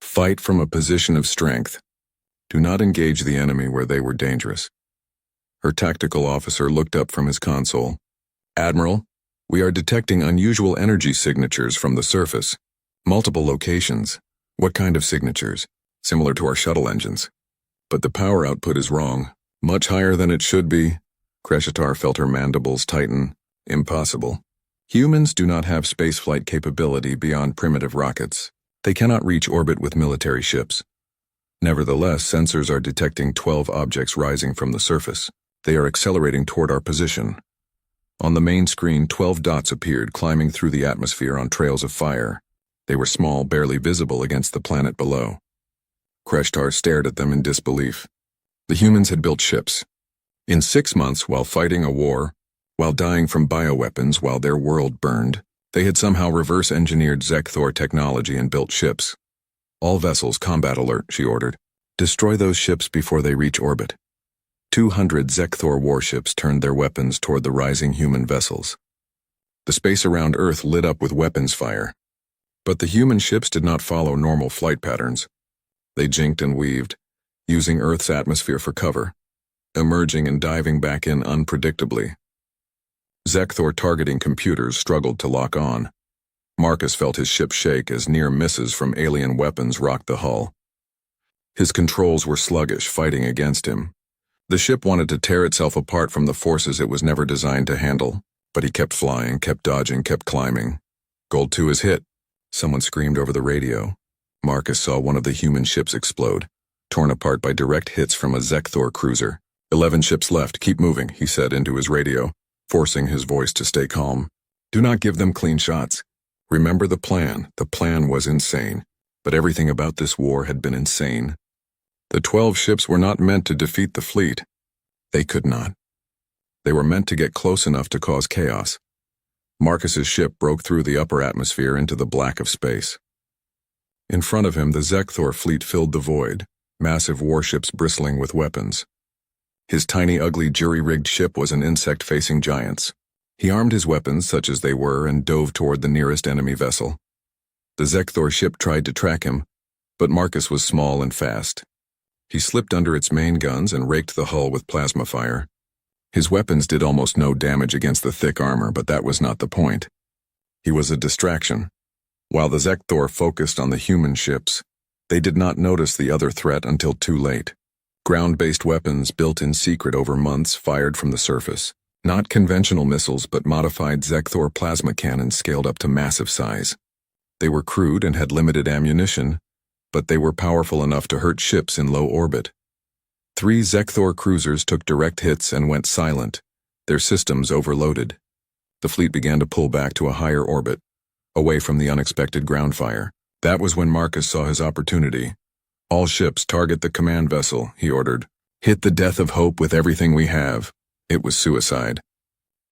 Fight from a position of strength. Do not engage the enemy where they were dangerous. Her tactical officer looked up from his console. Admiral, we are detecting unusual energy signatures from the surface. Multiple locations. What kind of signatures? Similar to our shuttle engines. But the power output is wrong. Much higher than it should be. Kreshitar felt her mandibles tighten. Impossible. Humans do not have spaceflight capability beyond primitive rockets. They cannot reach orbit with military ships. Nevertheless, sensors are detecting 12 objects rising from the surface. They are accelerating toward our position. On the main screen, 12 dots appeared, climbing through the atmosphere on trails of fire. They were small, barely visible against the planet below. Kreshitar stared at them in disbelief. The humans had built ships. In 6 months, while fighting a war, while dying from bioweapons, while their world burned, they had somehow reverse-engineered Zekthor technology and built ships. All vessels, combat alert, she ordered. Destroy those ships before they reach orbit. 200 Zekthor warships turned their weapons toward the rising human vessels. The space around Earth lit up with weapons fire. But the human ships did not follow normal flight patterns. They jinked and weaved, using Earth's atmosphere for cover, emerging and diving back in unpredictably. Zekthor targeting computers struggled to lock on. Marcus felt his ship shake as near misses from alien weapons rocked the hull. His controls were sluggish, fighting against him. The ship wanted to tear itself apart from the forces it was never designed to handle, but he kept flying, kept dodging, kept climbing. Gold 2 is hit. Someone screamed over the radio. Marcus saw one of the human ships explode, torn apart by direct hits from a Zekthor cruiser. 11 ships left, keep moving, he said into his radio, forcing his voice to stay calm. Do not give them clean shots. Remember the plan. The plan was insane, but everything about this war had been insane. The 12 ships were not meant to defeat the fleet. They could not. They were meant to get close enough to cause chaos. Marcus's ship broke through the upper atmosphere into the black of space. In front of him, the Zekthor fleet filled the void, massive warships bristling with weapons. His tiny, ugly, jury-rigged ship was an insect facing giants. He armed his weapons, such as they were, and dove toward the nearest enemy vessel. The Zekthor ship tried to track him, but Marcus was small and fast. He slipped under its main guns and raked the hull with plasma fire. His weapons did almost no damage against the thick armor, but that was not the point. He was a distraction. While the Zekthor focused on the human ships, they did not notice the other threat until too late. Ground-based weapons built in secret over months fired from the surface. Not conventional missiles, but modified Zekthor plasma cannons scaled up to massive size. They were crude and had limited ammunition, but they were powerful enough to hurt ships in low orbit. 3 Zekthor cruisers took direct hits and went silent, their systems overloaded. The fleet began to pull back to a higher orbit, away from the unexpected ground fire. That was when Marcus saw his opportunity. All ships target the command vessel, he ordered. Hit the Death of Hope with everything we have. It was suicide.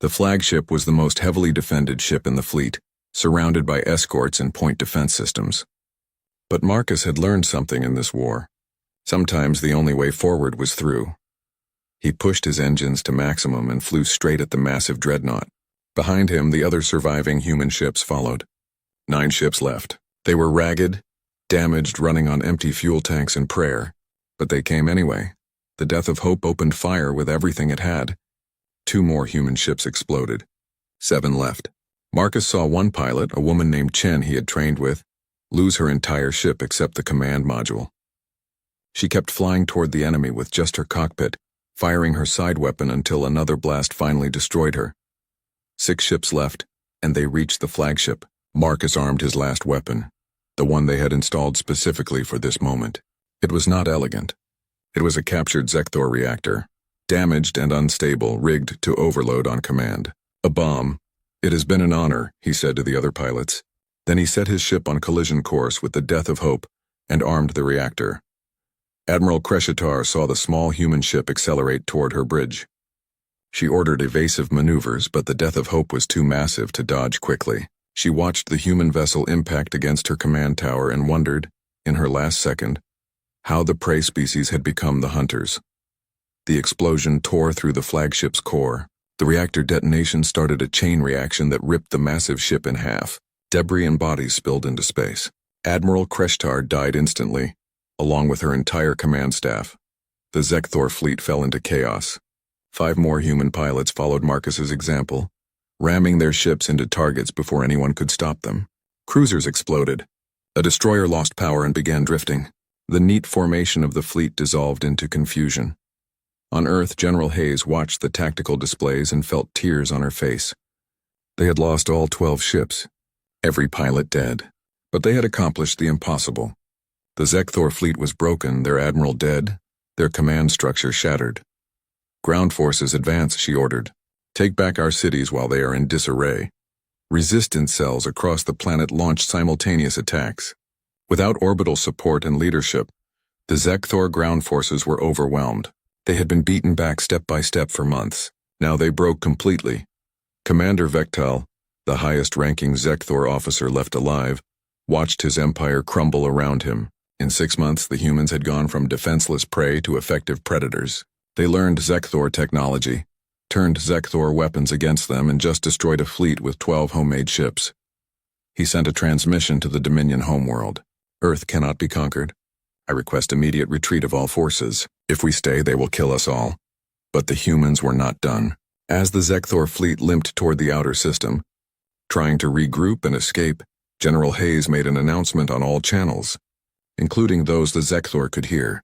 The flagship was the most heavily defended ship in the fleet, surrounded by escorts and point defense systems. But Marcus had learned something in this war. Sometimes the only way forward was through. He pushed his engines to maximum and flew straight at the massive dreadnought. Behind him, the other surviving human ships followed. 9 ships left. They were ragged, damaged, running on empty fuel tanks and prayer. But they came anyway. The Death of Hope opened fire with everything it had. 2 more human ships exploded. 7 left. Marcus saw one pilot, a woman named Chen he had trained with, lose her entire ship except the command module. She kept flying toward the enemy with just her cockpit, firing her side weapon until another blast finally destroyed her. 6 ships left, and they reached the flagship. Marcus armed his last weapon, the one they had installed specifically for this moment. It was not elegant. It was a captured Zekthor reactor, damaged and unstable, rigged to overload on command. A bomb. "It has been an honor," he said to the other pilots. Then he set his ship on collision course with the Death of Hope and armed the reactor. Admiral Kreshitar saw the small human ship accelerate toward her bridge. She ordered evasive maneuvers, but the Death of Hope was too massive to dodge quickly. She watched the human vessel impact against her command tower and wondered, in her last second, how the prey species had become the hunters. The explosion tore through the flagship's core. The reactor detonation started a chain reaction that ripped the massive ship in half. Debris and bodies spilled into space. Admiral Kreshitar died instantly, along with her entire command staff. The Zekthor fleet fell into chaos. 5 more human pilots followed Marcus's example, ramming their ships into targets before anyone could stop them. Cruisers exploded. A destroyer lost power and began drifting. The neat formation of the fleet dissolved into confusion. On Earth, General Hayes watched the tactical displays and felt tears on her face. They had lost all 12 ships, every pilot dead. But they had accomplished the impossible. The Zekthor fleet was broken, their admiral dead, their command structure shattered. "Ground forces advance," she ordered. "Take back our cities while they are in disarray." Resistance cells across the planet launched simultaneous attacks. Without orbital support and leadership, the Zekthor ground forces were overwhelmed. They had been beaten back step by step for months. Now they broke completely. Commander Vektal, the highest-ranking Zekthor officer left alive, watched his empire crumble around him. In 6 months, the humans had gone from defenseless prey to effective predators. They learned Zekthor technology, turned Zekthor weapons against them, and just destroyed a fleet with 12 homemade ships. He sent a transmission to the Dominion homeworld. "Earth cannot be conquered. I request immediate retreat of all forces. If we stay, they will kill us all." But the humans were not done. As the Zekthor fleet limped toward the outer system, trying to regroup and escape, General Hayes made an announcement on all channels, including those the Zekthor could hear.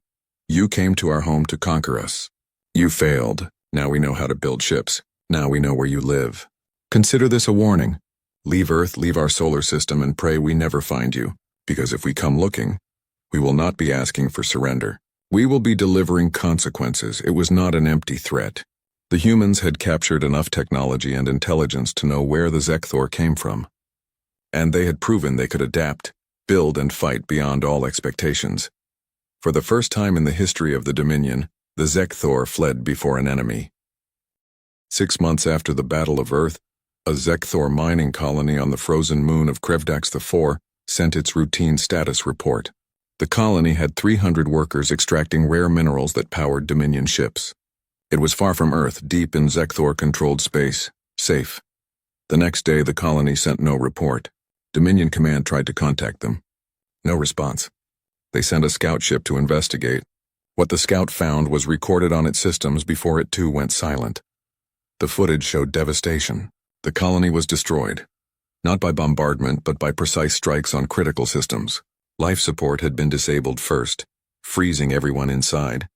"You came to our home to conquer us. You failed. Now we know how to build ships. Now we know where you live. Consider this a warning. Leave Earth, leave our solar system, and pray we never find you, because if we come looking, we will not be asking for surrender. We will be delivering consequences. It was not an empty threat." The humans had captured enough technology and intelligence to know where the Zekthor came from. And they had proven they could adapt, build, and fight beyond all expectations. For the first time in the history of the Dominion, the Zekthor fled before an enemy. 6 months after the Battle of Earth, a Zekthor mining colony on the frozen moon of Krevdax IV sent its routine status report. The colony had 300 workers extracting rare minerals that powered Dominion ships. It was far from Earth, deep in Zekthor-controlled space, safe. The next day, the colony sent no report. Dominion Command tried to contact them. No response. They sent a scout ship to investigate. What the scout found was recorded on its systems before it too went silent. The footage showed devastation. The colony was destroyed, not by bombardment but by precise strikes on critical systems. Life support had been disabled first, freezing everyone inside.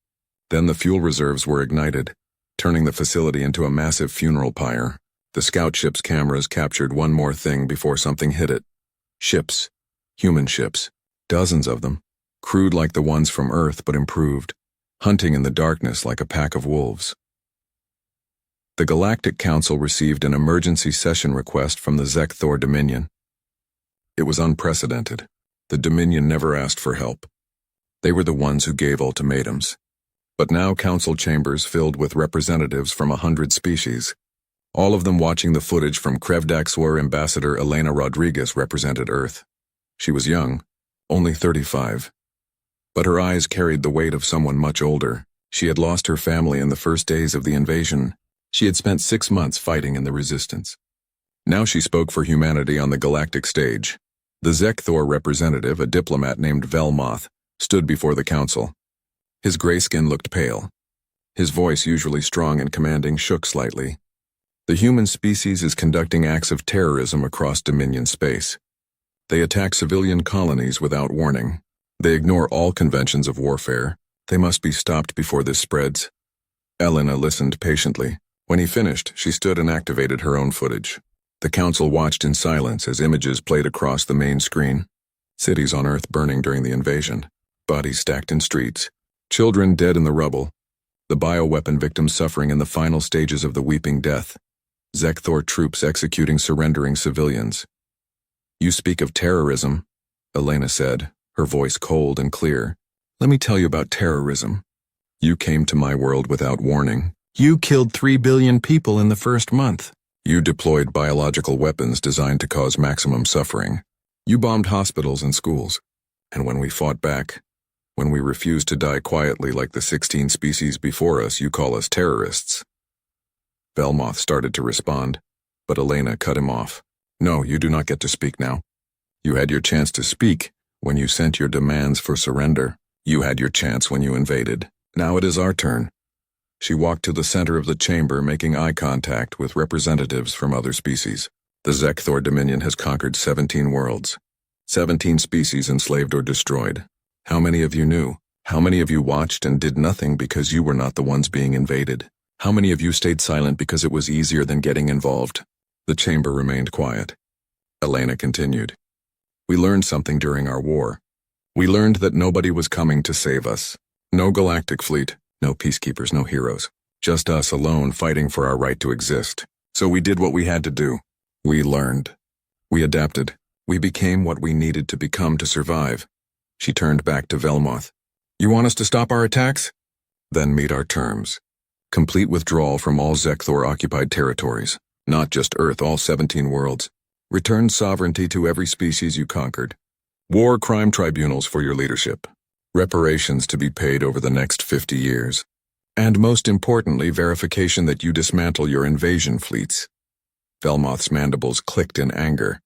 Then the fuel reserves were ignited, turning the facility into a massive funeral pyre. The scout ship's cameras captured one more thing before something hit it. Ships. Human ships. Dozens of them. Crude like the ones from Earth but improved. Hunting in the darkness like a pack of wolves. The Galactic Council received an emergency session request from the Zekthor Dominion. It was unprecedented. The Dominion never asked for help. They were the ones who gave ultimatums. But now council chambers filled with representatives from 100 species. All of them watching the footage from Krevdax, where Ambassador Elena Rodriguez represented Earth. She was young, only 35. But her eyes carried the weight of someone much older. She had lost her family in the first days of the invasion. She had spent 6 months fighting in the resistance. Now she spoke for humanity on the galactic stage. The Zekthor representative, a diplomat named Velmoth, stood before the council. His gray skin looked pale. His voice, usually strong and commanding, shook slightly. "The human species is conducting acts of terrorism across Dominion space. They attack civilian colonies without warning. They ignore all conventions of warfare. They must be stopped before this spreads. Elena listened patiently. When he finished, she stood and activated her own footage. The council watched in silence as images played across the main screen. Cities on Earth burning during the invasion. Bodies stacked in streets. Children dead in the rubble. The bioweapon victims suffering in the final stages of the weeping death. Zekthor troops executing surrendering civilians. "You speak of terrorism," Elena said, her voice cold and clear. "Let me tell you about terrorism. You came to my world without warning. You killed 3 billion people in the first month. You deployed biological weapons designed to cause maximum suffering. You bombed hospitals and schools. And when we fought back, when we refused to die quietly like the 16 species before us, you call us terrorists." Belmoth started to respond, but Elena cut him off. "No, you do not get to speak now. You had your chance to speak when you sent your demands for surrender. You had your chance when you invaded. Now it is our turn." She walked to the center of the chamber, making eye contact with representatives from other species. "The Zekthor Dominion has conquered 17 worlds. 17 species enslaved or destroyed. How many of you knew? How many of you watched and did nothing because you were not the ones being invaded? How many of you stayed silent because it was easier than getting involved?" The chamber remained quiet. Elena continued. "We learned something during our war. We learned that nobody was coming to save us. No galactic fleet, no peacekeepers, no heroes. Just us alone fighting for our right to exist. So we did what we had to do. We learned. We adapted. We became what we needed to become to survive." She turned back to Velmoth. "You want us to stop our attacks? Then meet our terms. Complete withdrawal from all Zekthor-occupied territories. Not just Earth, all 17 worlds. Return sovereignty to every species you conquered. War crime tribunals for your leadership. Reparations to be paid over the next 50 years. And most importantly, verification that you dismantle your invasion fleets." Velmoth's mandibles clicked in anger.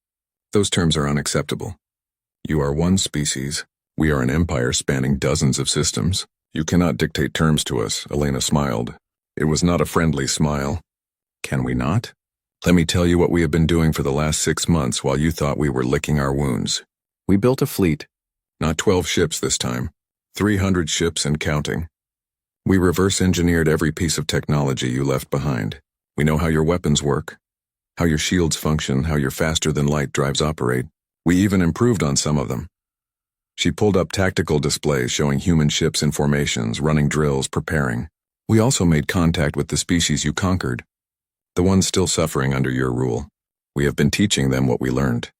"Those terms are unacceptable. You are one species. We are an empire spanning dozens of systems. You cannot dictate terms to us," Elena smiled. It was not a friendly smile. "Can we not? Let me tell you what we have been doing for the last 6 months while you thought we were licking our wounds. We built a fleet. Not 12 ships this time. 300 ships and counting. We reverse-engineered every piece of technology you left behind. We know how your weapons work, how your shields function, how your faster-than-light drives operate. We even improved on some of them." She pulled up tactical displays showing human ships in formations, running drills, preparing. "We also made contact with the species you conquered, the ones still suffering under your rule. We have been teaching them what we learned.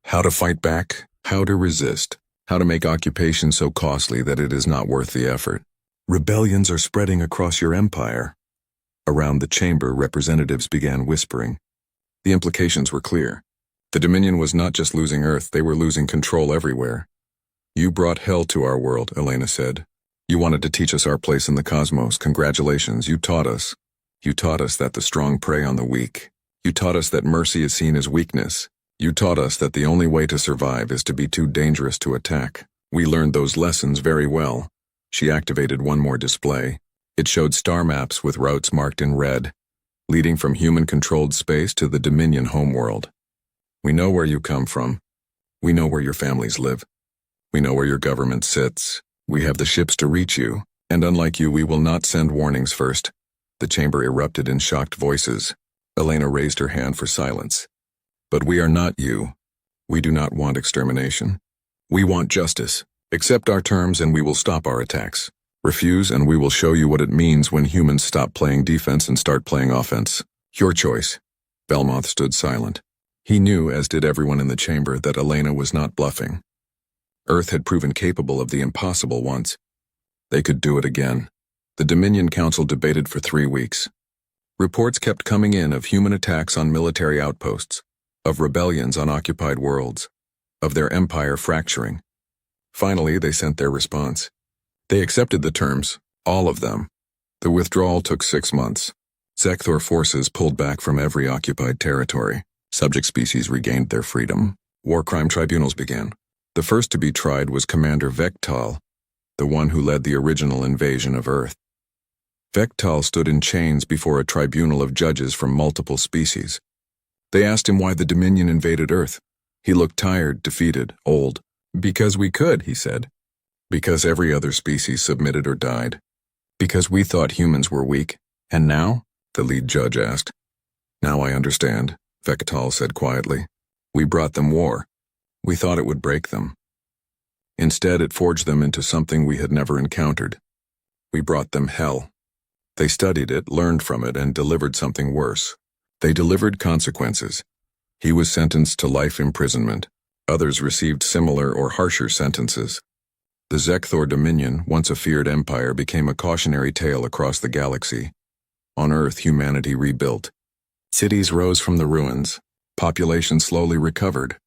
How to fight back, how to resist, how to make occupation so costly that it is not worth the effort. Rebellions are spreading across your empire." Around the chamber, representatives began whispering. The implications were clear. The Dominion was not just losing Earth, they were losing control everywhere. "You brought hell to our world," Elena said. "You wanted to teach us our place in the cosmos. Congratulations, you taught us. You taught us that the strong prey on the weak. You taught us that mercy is seen as weakness. You taught us that the only way to survive is to be too dangerous to attack. We learned those lessons very well." She activated one more display. It showed star maps with routes marked in red, leading from human-controlled space to the Dominion homeworld. "We know where you come from. We know where your families live. We know where your government sits. We have the ships to reach you, and unlike you, we will not send warnings first." The chamber erupted in shocked voices. Elena raised her hand for silence. "But we are not you. We do not want extermination. We want justice. Accept our terms and we will stop our attacks. Refuse and we will show you what it means when humans stop playing defense and start playing offense. Your choice." Belmoth stood silent. He knew, as did everyone in the chamber, that Elena was not bluffing. Earth had proven capable of the impossible once. They could do it again. The Dominion Council debated for 3 weeks. Reports kept coming in of human attacks on military outposts, of rebellions on occupied worlds, of their empire fracturing. Finally, they sent their response. They accepted the terms, all of them. The withdrawal took 6 months. Zekthor forces pulled back from every occupied territory. Subject species regained their freedom. War crime tribunals began. The first to be tried was Commander Vektal, the one who led the original invasion of Earth. Vektal stood in chains before a tribunal of judges from multiple species. They asked him why the Dominion invaded Earth. He looked tired, defeated, old. "Because we could," he said. "Because every other species submitted or died. Because we thought humans were weak. And now? The lead judge asked. Now I understand, Vekatal said quietly. We brought them war. We thought it would break them. Instead, it forged them into something we had never encountered. We brought them hell. They studied it, learned from it, and delivered something worse. They delivered consequences. He was sentenced to life imprisonment. Others received similar or harsher sentences. The Zekthor Dominion, once a feared empire, became a cautionary tale across the galaxy. On Earth, humanity rebuilt. Cities rose from the ruins. Population slowly recovered.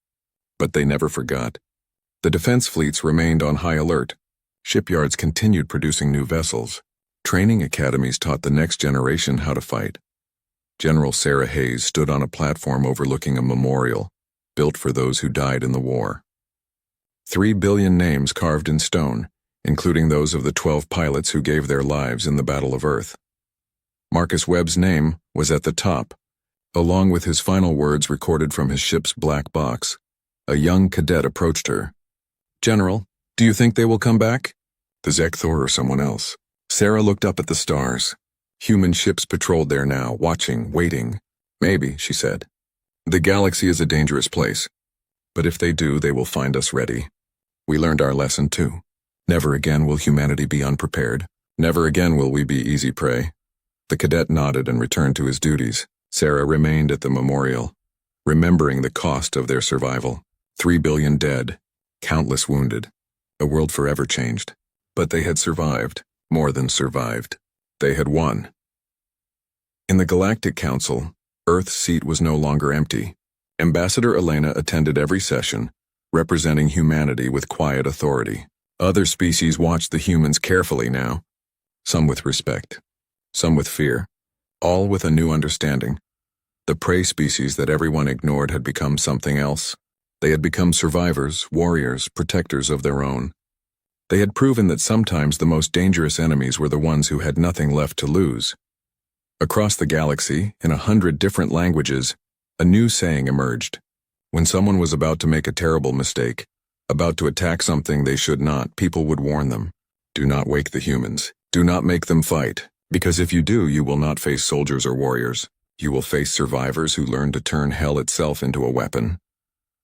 But they never forgot. The defense fleets remained on high alert. Shipyards continued producing new vessels. Training academies taught the next generation how to fight. General Sarah Hayes stood on a platform overlooking a memorial, built for those who died in the war. 3 billion names carved in stone, including those of the 12 pilots who gave their lives in the Battle of Earth. Marcus Webb's name was at the top, along with his final words recorded from his ship's black box. A young cadet approached her. General, do you think they will come back? The Zekthor or someone else? Sarah looked up at the stars. Human ships patrolled there now, watching, waiting. Maybe, she said. The galaxy is a dangerous place. But if they do, they will find us ready. We learned our lesson too. Never again will humanity be unprepared. Never again will we be easy prey. The cadet nodded and returned to his duties. Sarah remained at the memorial, remembering the cost of their survival. 3 billion dead, countless wounded. A world forever changed. But they had survived, more than survived. They had won. In the Galactic Council, Earth's seat was no longer empty. Ambassador Elena attended every session, representing humanity with quiet authority. Other species watched the humans carefully now, some with respect, some with fear, all with a new understanding. The prey species that everyone ignored had become something else. They had become survivors, warriors, protectors of their own. They had proven that sometimes the most dangerous enemies were the ones who had nothing left to lose. Across the galaxy, in 100 different languages, a new saying emerged. When someone was about to make a terrible mistake, about to attack something they should not, people would warn them. Do not wake the humans. Do not make them fight, because if you do, you will not face soldiers or warriors. You will face survivors who learn to turn hell itself into a weapon.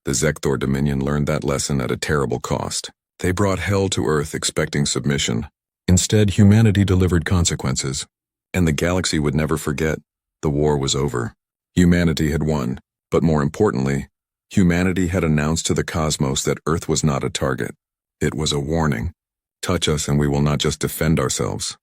The Zekthor Dominion learned that lesson at a terrible cost. They brought hell to Earth expecting submission. Instead, humanity delivered consequences. And the galaxy would never forget. The war was over. Humanity had won, but more importantly, humanity had announced to the cosmos that Earth was not a target. It was a warning. Touch us and we will not just defend ourselves.